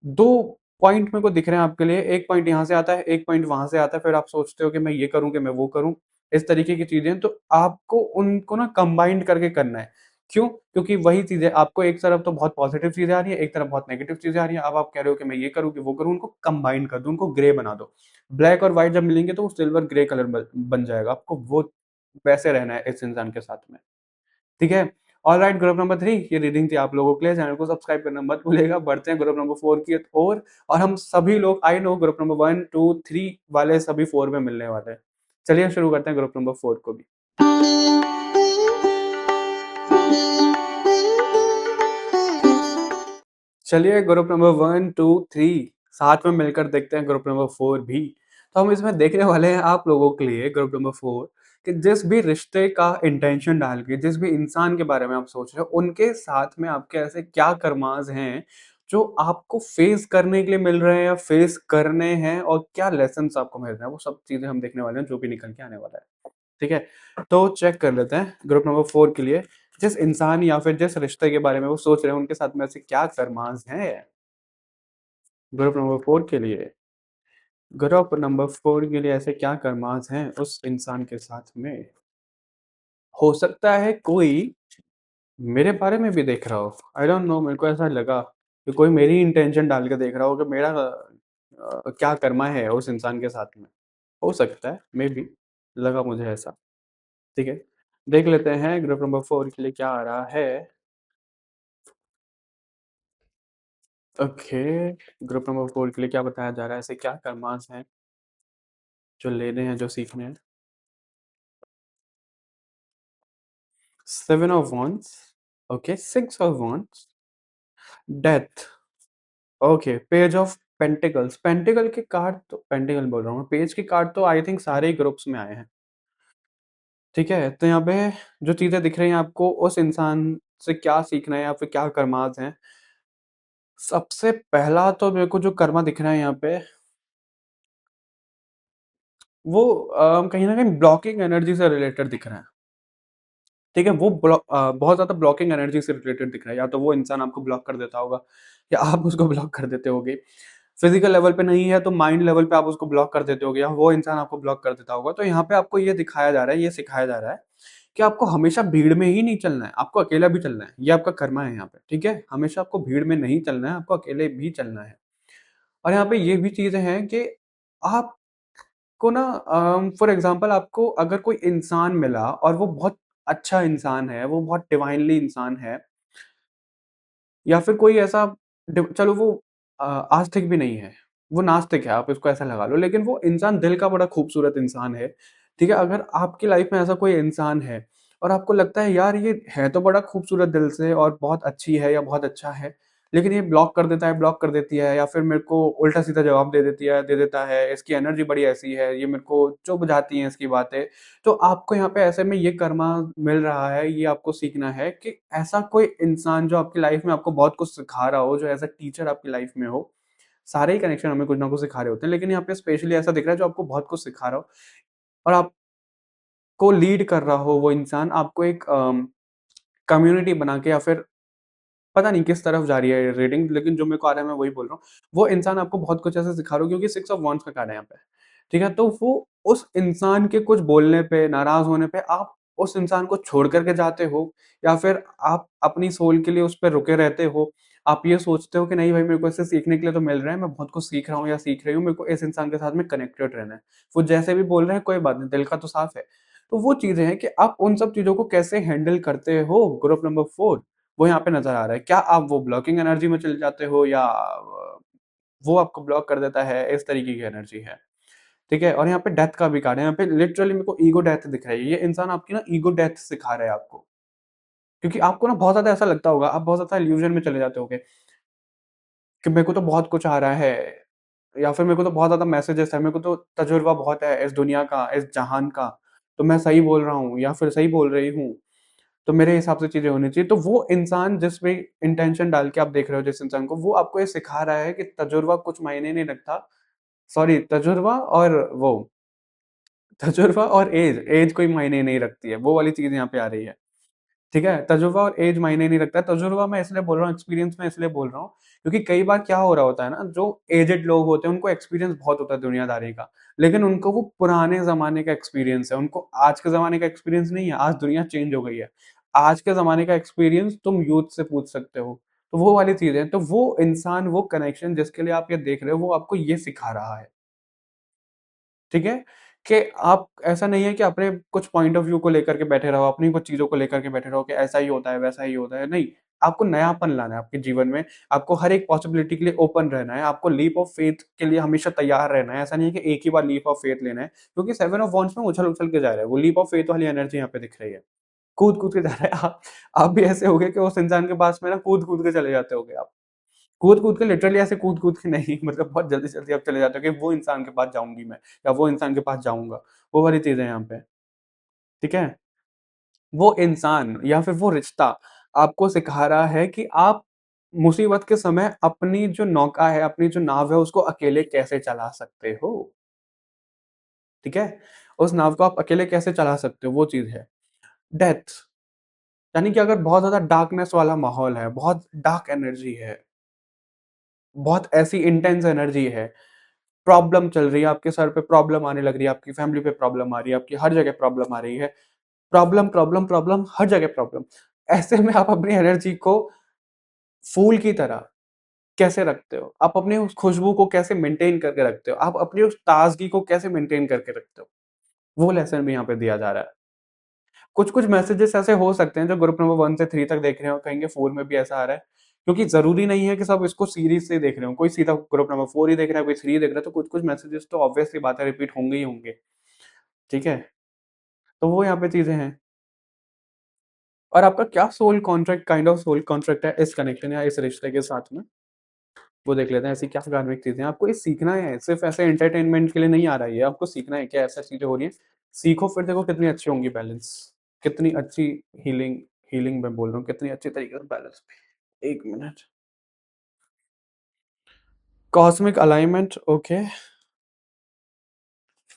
2 पॉइंट मेरे को दिख रहे हैं आपके लिए, 1 पॉइंट यहाँ से आता है, 1 पॉइंट वहाँ से आता है, फिर आप सोचते हो कि मैं ये करूँ कि मैं वो करूँ, इस तरीके की चीज़ें, तो आपको उनको ना कंबाइंड करके करना है। क्यों? क्योंकि वही चीज़ें आपको एक तरफ तो बहुत पॉजिटिव चीज़ें आ रही हैं, एक तरफ बहुत नेगेटिव चीज़ें आ रही हैं, अब आप कह रहे हो कि मैं ये करूँ कि वो करूँ, उनको कंबाइन कर दो, उनको ग्रे बना दो। ब्लैक और व्हाइट जब मिलेंगे तो वो सिल्वर ग्रे कलर बन जाएगा, आपको वो वैसे रहना है इस इंसान के साथ में। ठीक है? ऑलराइट, ग्रुप नंबर 3 ये रीडिंग थी आप लोगों के लिए। चैनल को सब्सक्राइब करना मत भूलिएगा। बढ़ते हैं ग्रुप नंबर 4 की और हम सभी लोग आई नो ग्रुप नंबर 1, 2, 3 वाले सभी 4 में मिलने वाले हैं। चलिए शुरू करते हैं ग्रुप नंबर 4 को भी। चलिए ग्रुप नंबर 1, 2, 3 साथ में मिलकर देखते हैं ग्रुप नंबर 4 भी। तो हम इसमें देखने वाले हैं आप लोगों के लिए ग्रुप नंबर 4 कि जिस भी रिश्ते का इंटेंशन डाल के, जिस भी इंसान के बारे में आप सोच रहे हो, उनके साथ में आपके ऐसे क्या कर्मास हैं, जो आपको फेस करने के लिए मिल रहे हैं या फेस करने हैं, और क्या लेसन्स आपको मिल रहे हैं, वो सब चीज़ें हम देखने वाले हैं, जो भी निकल के आने वाला है। ठीक है? तो चेक कर लेते हैं ग्रुप नंबर 4 के लिए, जिस इंसान या फिर जिस रिश्ते के बारे में वो सोच रहे हैं, उनके साथ में ऐसे क्या कर्मास हैं। ग्रुप नंबर 4 के लिए, ग्रुप नंबर 4 के लिए ऐसे क्या कर्मास हैं उस इंसान के साथ में। हो सकता है कोई मेरे बारे में भी देख रहा हो, आई डोंट नो, मेरे को ऐसा लगा कि कोई मेरी इंटेंशन डाल के देख रहा हो कि मेरा क्या कर्मा है उस इंसान के साथ में। हो सकता है, मे बी, लगा मुझे ऐसा। ठीक है? देख लेते हैं ग्रुप नंबर 4 के लिए क्या आ रहा है। ओके, ग्रुप नंबर 4 के लिए क्या बताया जा रहा है, ऐसे क्या कर्मास हैं जो लेने हैं, जो सीखने हैं। 7 of wands, okay, 6 of wands, death, okay, page of pentacles. Pentacle के कार्ड तो पेंटिकल बोल रहा हूँ, पेज के कार्ड तो आई थिंक सारे ही ग्रुप्स में आए हैं। ठीक है? तो यहाँ पे जो चीज़ें दिख रही हैं आपको, उस इंसान से क्या सीखना है या फिर क्या कर्मास हैं। सबसे पहला तो मेरे को जो कर्मा दिख रहा है यहाँ पे, वो कहीं न कहीं ब्लॉकिंग एनर्जी से रिलेटेड दिख रहा है। ठीक है? वो बहुत ज़्यादा ब्लॉकिंग एनर्जी से रिलेटेड दिख रहा है। या तो वो इंसान आपको ब्लॉक कर देता होगा, या आप उसको ब्लॉक कर देते होगे। फिज़िकल लेवल पे नहीं है तो माइंड लेवल पे आप उसको ब्लॉक कर देते होगे, या वो इंसान आपको ब्लॉक कर देता होगा। तो यहाँ पे आपको ये दिखाया जा रहा है, ये सिखाया जा रहा है कि आपको हमेशा भीड़ में ही नहीं चलना है, आपको अकेला भी चलना है। ये आपका कर्मा है यहाँ पे, ठीक है? हमेशा आपको भीड़ में नहीं चलना है, आपको अकेले भी चलना है। और यहाँ पे ये भी चीज़ें हैं कि आपको ना फॉर एग्ज़ाम्पल आपको अगर कोई इंसान मिला और वो बहुत अच्छा इंसान है, वो बहुत डिवाइनली इंसान है, या फिर कोई ऐसा चलो वो आस्तिक भी नहीं है, वो नास्तिक है, आप इसको ऐसा लगा लो, लेकिन वो इंसान दिल का बड़ा खूबसूरत इंसान है, ठीक है? अगर आपकी लाइफ में ऐसा कोई इंसान है और आपको लगता है यार ये है तो बड़ा खूबसूरत दिल से और बहुत अच्छी है या बहुत अच्छा है, लेकिन ये ब्लॉक कर देता है, ब्लॉक कर देती है, या फिर मेरे को उल्टा-सीधा जवाब दे देता है, इसकी एनर्जी बड़ी ऐसी है, ये मेरे को चुभ जाती हैं इसकी बातें। तो आपको यहाँ पे ऐसे में ये कर्मा मिल रहा है, ये आपको सीखना है कि ऐसा कोई इंसान जो आपकी लाइफ में आपको बहुत कुछ सिखा रहा हो, जो एज़ अ टीचर आपकी लाइफ में हो। सारे ही कनेक्शन हमें कुछ ना कुछ सिखा रहे होते हैं, लेकिन यहाँ पे स्पेशली ऐसा दिख रहा है जो आपको बहुत कुछ सिखा रहा हो, और आपको लीड कर रहा हो वो इंसान, आपको एक कम्युनिटी बना के, या फिर पता नहीं किस तरफ जा रही है ये रीडिंग, लेकिन जो मेरे को आ रहा है मैं वही बोल रहा हूँ। वो इंसान आपको बहुत कुछ ऐसा सिखा रहा हो, क्योंकि 6 ऑफ वांड्स का कार्ड है यहाँ पे। ठीक है? तो वो उस इंसान के कुछ बोलने पे, नाराज़ होने पे आप उस इंसान को छोड़ कर के जाते हो, या फिर आप अपनी सोल के लिए उस पे रुके रहते हो। आप ये सोचते हो कि नहीं भाई, मेरे को इससे सीखने के लिए तो मिल रहा है, मैं बहुत कुछ सीख रहा हूँ या सीख रही हूँ, मेरे को इस इंसान के साथ में कनेक्टेड रहना है। वो जैसे भी बोल रहे हैं कोई बात नहीं, दिल का तो साफ है। तो वो चीज़ें हैं कि आप उन सब चीज़ों को कैसे हैंडल करते हो, ग्रुप नंबर 4 वो यहाँ पे नज़र आ रहा है। क्या आप वो ब्लॉकिंग एनर्जी में चले जाते हो या वो आपको ब्लॉक कर देता है, इस तरीके की एनर्जी है। ठीक है? और यहाँ पे डेथ का भी कार्ड है, यहाँ पे लिटरली मेरे को ईगो डेथ दिख रही है। ये इंसान आपकी ना ईगो डेथ सिखा रहा है आपको। क्योंकि आपको ना बहुत ज़्यादा ऐसा लगता होगा, आप बहुत ज़्यादा इल्यूज़न में चले जाते होगे कि मेरे को तो बहुत कुछ आ रहा है या फिर मेरे को तो बहुत ज़्यादा मैसेजेस है, मेरे को तो तजुर्बा बहुत है इस दुनिया का, इस जहान का, तो मैं सही बोल रहा हूँ या फिर सही बोल रही हूँ, तो मेरे हिसाब से चीज़ें होनी चाहिए। तो वो इंसान जिस भी इंटेंशन डाल के आप देख रहे हो जिस इंसान को, वो आपको ये सिखा रहा है कि तजुर्बा कुछ मायने नहीं रखता। सॉरी तजुर्बा और वो तजुर्बा और ऐज कोई मायने नहीं रखती है, वो वाली चीज़ यहाँ पे आ रही है। ठीक है? तजुर्बा और ऐज मायने नहीं रखता है। तजुर्बा मैं इसलिए बोल रहा हूँ, एक्सपीरियंस मैं इसलिए बोल रहा हूँ, क्योंकि कई बार क्या हो रहा होता है ना, जो एजेड लोग होते हैं, उनको एक्सपीरियंस बहुत होता है दुनियादारी का, लेकिन उनको वो पुराने ज़माने का एक्सपीरियंस है, उनको आज के ज़माने का एक्सपीरियंस नहीं है, आज दुनिया चेंज हो गई है। आज के ज़माने का एक्सपीरियंस तुम यूथ से पूछ सकते हो, तो वो वाली चीज़ है। तो वो इंसान, वो कनेक्शन जिसके लिए आप ये देख रहे हो, वो आपको ये सिखा रहा है। ठीक है? कि आप ऐसा नहीं है कि अपने कुछ पॉइंट ऑफ व्यू को लेकर के बैठे रहो, अपनी कुछ चीज़ों को लेकर के बैठे रहो कि ऐसा ही होता है, वैसा ही होता है, नहीं। आपको नयापन लाना है आपके जीवन में, आपको हर एक पॉसिबिलिटी के लिए ओपन रहना है, आपको लीप ऑफ फेथ के लिए हमेशा तैयार रहना है। ऐसा नहीं है कि एक ही बार लीप ऑफ फेथ लेना है, क्योंकि 7 ऑफ वांड्स में उछल-उछल के जा रहा है, वो लीप ऑफ फेथ वाली एनर्जी यहाँ पे दिख रही है। कूद-कूद के जा रहा है। आप भी ऐसे होगे कि उस इंसान के पास में ना कूद-कूद के चले जाते होगे आप। कूद-कूद के लिटरली ऐसे कूद-कूद के नहीं मतलब बहुत जल्दी-जल्दी आप चले जाते हो कि वो इंसान के पास जाऊँगी मैं या वो इंसान के पास जाऊँगा, वो वाली चीज़ है यहाँ पे, ठीक है? वो इंसान या फिर वो रिश्ता आपको सिखा रहा है कि आप मुसीबत के समय अपनी जो नौका है, अपनी जो नाव है, उसको अकेले कैसे चला सकते हो, ठीक है? उस नाव को आप अकेले कैसे चला सकते हो, वो चीज़ है। डेथ यानी कि अगर बहुत ज़्यादा डार्कनेस वाला माहौल है, बहुत डार्क एनर्जी है, बहुत ऐसी इंटेंस एनर्जी है, प्रॉब्लम चल रही है, आपके सर पे प्रॉब्लम आने लग रही है, आपकी फैमिली पे प्रॉब्लम आ रही है, आपकी हर जगह प्रॉब्लम आ रही है। प्रॉब्लम, प्रॉब्लम, प्रॉब्लम, हर जगह प्रॉब्लम। ऐसे में आप अपनी एनर्जी को फूल की तरह कैसे रखते हो? आप अपनी उस खुशबू को कैसे मेंटेन करके रखते हो? आप अपनी उस ताज़गी को कैसे मेंटेन करके रखते हो? वो लेसन भी यहाँ पे दिया जा रहा है। कुछ-कुछ मैसेजेस ऐसे हो सकते हैं जो ग्रुप नंबर 1 से 3 तक देख रहे हो, कहेंगे 4 में भी ऐसा आ रहा है। क्योंकि ज़रूरी नहीं है कि सब इसको सीरीज़ से देख रहे हो। कोई सीधा ग्रुप नंबर 4 ही देख रहा है, कोई 3 देख रहा है, तो कुछ-कुछ मैसेजेस तो ऑब्वियस सी बात है रिपीट होंगे ही होंगे। ठीक है? तो वो यहाँ पे चीज़ें हैं। और आपका क्या soul contract kind of soul contract है इस कनेक्शन या इस रिश्ते के साथ में? वो देख लेते हैं ऐसी क्या धार्मिक चीज़ें हैं। आपको ये सीखना है, सिर्फ़ ऐसे एंटरटेनमेंट के लिए नहीं आ रहा है ये, आपको सीखना है क्या ऐसा चीज़ें हो रही हैं। सीखो फिर देखो कितनी अच्छी होंगी बैलेंस, कितनी अच्छी हीलिंग हीलिंग मैं बोल रहा हूँ, कितनी अच्छी तरीके से balance 1 minute. Cosmic alignment okay.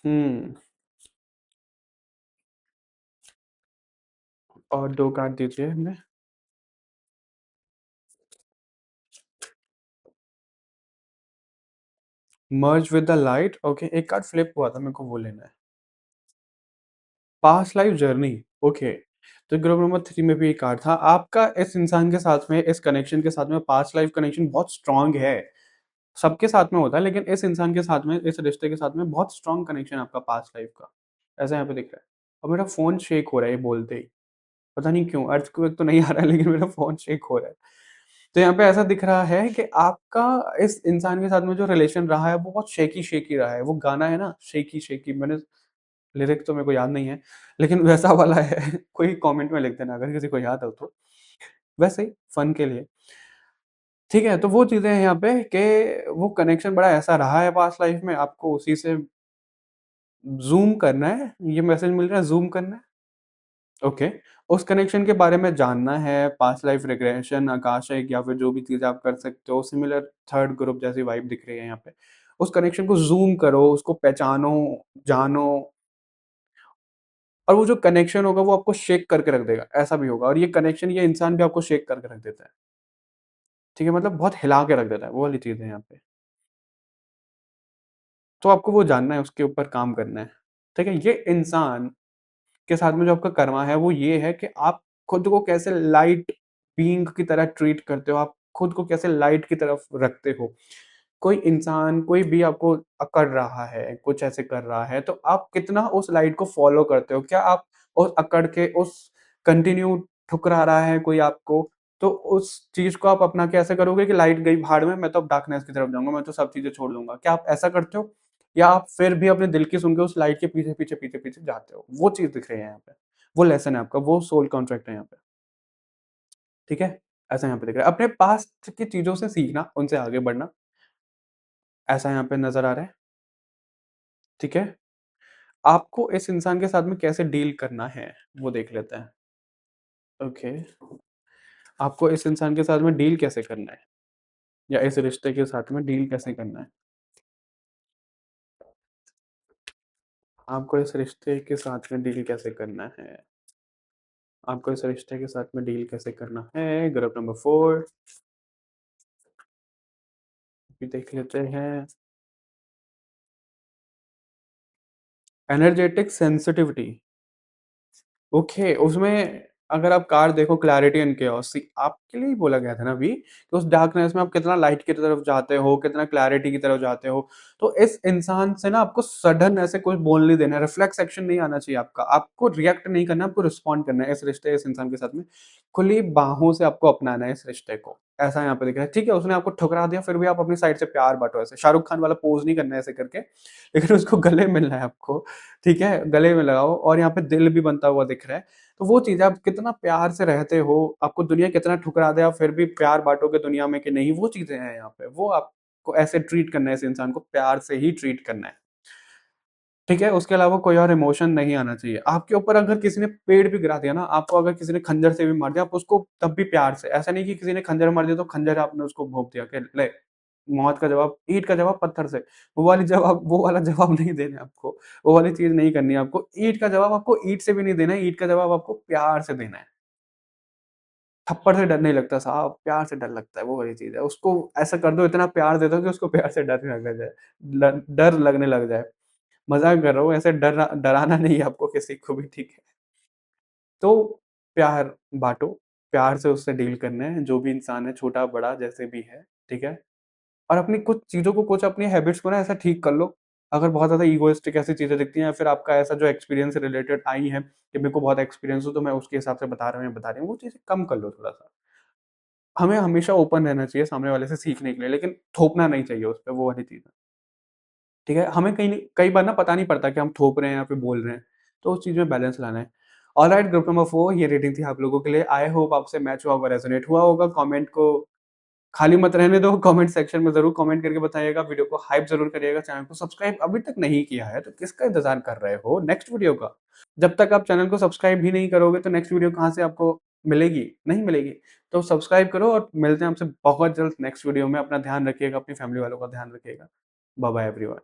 हुँ, और 2 कार्ड दीजिए हमें। Merge with the light okay, एक कार्ड फ्लिप हुआ था मेरे को वो लेना है। Past life journey okay. तो ग्रुप नंबर 3 में भी एक कार्ड था। आपका इस इंसान के साथ में, इस कनेक्शन के साथ में पास्ट लाइफ कनेक्शन बहुत स्ट्रॉन्ग है। सबके साथ में होता है लेकिन इस इंसान के साथ में, इस रिश्ते के साथ में बहुत स्ट्रॉन्ग कनेक्शन है आपका पास्ट लाइफ का। ऐसा यहाँ पे दिख रहा है। और मेरा फ़ोन शेक हो रहा है ये बोलते ही। पता नहीं क्यों? अर्थक्वेक तो नहीं आ रहा है लेकिन मेरा फ़ोन शेक हो रहा है। तो यहाँ पे ऐसा दिख रहा है कि आपका इस इंसान के साथ में जो रिलेशन रहा है वो बहुत शेकी-शेकी रहा है। वो गाना है ना शेकी शेकी, मैंने लिरिक तो मेरे को याद नहीं है, लेकिन वैसा वाला है। कोई कमेंट में लिख देना अगर किसी को याद हो तो। वैसे ही फन के लिए। ठीक है, तो वो चीज़ें हैं यहाँ पे कि वो कनेक्शन बड़ा ऐसा रहा है पास्ट लाइफ में, आपको उसी से ज़ूम करना है, ये मैसेज मिल रहा है ज़ूम करना है, ओके। उस कनेक्शन के बारे में जानना है, पास्ट लाइफ रिग्रेशन, आकाशिक या फिर जो भी चीज़ आप कर सकते हो, सिमिलर थर्ड ग्रुप जैसी वाइब दिख रही है यहाँ पे। उस कनेक्शन को ज़ूम करो, उसको पहचानो, जानो और वो जो कनेक्शन होगा वो आपको शेक करके रख देगा, ऐसा भी होगा और ये कनेक्शन, ये इंसान भी आपको शेक करके रख देता है, ठीक है? मतलब बहुत हिला के रख देता है, वो वाली चीज़ है यहाँ पे। तो आपको वो जानना है, उसके ऊपर काम करना है, ठीक है? ये इंसान के साथ में जो आपका कर्मा है, वो ये है कि आप खुद को कैसे लाइट बीइंग की तरह ट्रीट करते हो, आप खुद को कैसे लाइट की तरफ रखते हो। कोई इंसान, कोई भी आपको अकड़ रहा है, कुछ ऐसे कर रहा है, तो आप कितना उस लाइट को फ़ॉलो करते हो? क्या आप उस अकड़ के उस कंटिन्यू ठुकरा रहा है कोई आपको, तो उस चीज़ को आप अपना के ऐसे करोगे कि लाइट गई भाड़ में, मैं तो अब डार्कनेस की तरफ जाऊँगा, मैं तो सब चीज़ें छोड़ दूँगा। क्या आप ऐसा करते हो? या आप फिर भी अपने दिल की सुन के उस लाइट के पीछे, पीछे, पीछे, पीछे जाते हो? वो चीज़ दिख रही है यहाँ पे। वो लेसन है आपका, वो सोल कॉन्ट्रैक्ट है यहाँ पे। ठीक है? ऐसा यहाँ पे दिख रहा है। अपने पास्ट की चीज़ों से सीखना, उनसे आगे बढ़ना, ऐसा यहाँ पे नज़र आ रहा है। ठीक है? आपको इस इंसान के साथ में कैसे डील करना है, वो देख लेते हैं। ओके, आपको इस इंसान के साथ में डील कैसे करना है? या इस रिश्ते के साथ में डील कैसे करना है? आपको इस रिश्ते के साथ में डील कैसे करना है? आपको इस रिश्ते के साथ में डील कैसे करना है? ग्रुप नंबर 4 भी देख लेते हैं। Energetic sensitivity. ओके, उसमें अगर आप कार्ड देखो क्लैरिटी एंड केओस सी आपके लिए ही बोला गया था ना अभी, कि उस डार्कनेस में आप कितना लाइट की तरफ जाते हो, कितना क्लैरिटी की तरफ जाते हो। तो इस इंसान से ना आपको सडन ऐसे कुछ बोल नहीं देना है, रिफ्लेक्स एक्शन नहीं आना चाहिए आपका। आपको रिएक्ट नहीं करना है, आपको रिस्पॉन्ड करना है इस रिश्ते, इस इंसान के साथ में। खुली बाहों से आपको अपनाना है इस रिश्ते को। ऐसा यहाँ पे दिख रहा है। ठीक है, उसने आपको ठुकरा दिया, फिर भी आप अपनी साइड से प्यार बाँटो ऐसे। शाहरुख खान वाला पोज़ नहीं करना है ऐसे करके, लेकिन उसको गले मिलना है आपको। ठीक है? गले में लगाओ और यहाँ पे दिल भी बनता हुआ दिख रहा है। तो वो चीज़ है, आप कितना प्यार से रहते हो, आपको दुनिया कितना ठुकरा दे, आप फिर भी प्यार बाँटोगे दुनिया में कि नहीं, वो चीज़ें हैं यहाँ पे। वो आपको ऐसे ट्रीट करना है इस इंसान को, प्यार से ही ट्रीट करना है। ठीक है? उसके अलावा कोई और इमोशन नहीं आना चाहिए। आपके ऊपर अगर किसी ने पेड़ भी गिरा दिया ना, आपको अगर किसी ने खंजर से भी मार दिया, आप उसको तब भी प्यार से, ऐसा नहीं कि किसी ने खंजर मार दिया तो खंजर आपने उसको भोंक दिया कि ले, मौत का जवाब, ईंट का जवाब पत्थर से। वो वाला जवाब नहीं देना है आपको, वो वाली चीज़ नहीं करनी है आपको। ईंट का जवाब आपको ईंट से भी नहीं देना है, ईंट का जवाब आपको प्यार से देना है। थप्पड़ से डर नहीं लगता साहब, प्यार से डर लगता है, वो वाली चीज़ है। उसको ऐसा कर दो, इतना प्यार दे दो कि उसको प्यार से डरने लग जाए, डर लगने लग जाए। मज़ाक कर रहा हूँ, ऐसे डराना नहीं है आपको किसी को भी, ठीक है? तो प्यार बाँटो, प्यार से उससे डील करना है, जो भी इंसान है, छोटा-बड़ा जैसे भी है, ठीक है? और अपनी कुछ चीज़ों को, कुछ अपनी हैबिट्स को ना ऐसा ठीक कर लो। अगर बहुत ज़्यादा इगोइस्टिक ऐसी चीज़ें दिखती हैं या फिर आपका ऐसा जो एक्सपीरियंस से रिलेटेड आई है, कि मेरे को बहुत एक्सपीरियंस हो, तो मैं उसके हिसाब से बता रहा हूँ या बता रही हूँ, वो चीज़ें कम कर लो थोड़ा-सा। हमें हमेशा ओपन रहना चाहिए सामने वाले से सीखने के लिए, लेकिन थोपना नहीं चाहिए उस पे, वो वाली चीज़ है। ठीक है? हमें कई बार ना पता नहीं पड़ता कि हम थोप रहे हैं या फिर बोल रहे हैं, तो उस चीज़ में बैलेंस लाना है। ऑलराइट, ग्रुप नंबर 4 ये रीडिंग थी आप लोगों के लिए। आई होप आपसे मैच हुआ होगा, रेज़ोनेट हुआ होगा। कमेंट को खाली मत रहने दो, कमेंट सेक्शन में ज़रूर कमेंट करके बताइएगा, वीडियो को हाइप ज़रूर करिएगा, चैनल को सब्सक्राइब अभी तक नहीं किया है, तो किसका इंतज़ार कर रहे हो नेक्स्ट वीडियो का? जब तक आप चैनल को सब्सक्राइब ही नहीं करोगे, तो नेक्स्ट वीडियो कहाँ से आपको मिलेगी? नहीं मिलेगी। तो सब्सक्राइब करो और मिलते हैं आपसे बहुत जल्द नेक्स्ट वीडियो में। अपना ध्यान रखिएगा, अपनी फैमिली वालों का ध्यान रखिएगा। Bye bye everyone.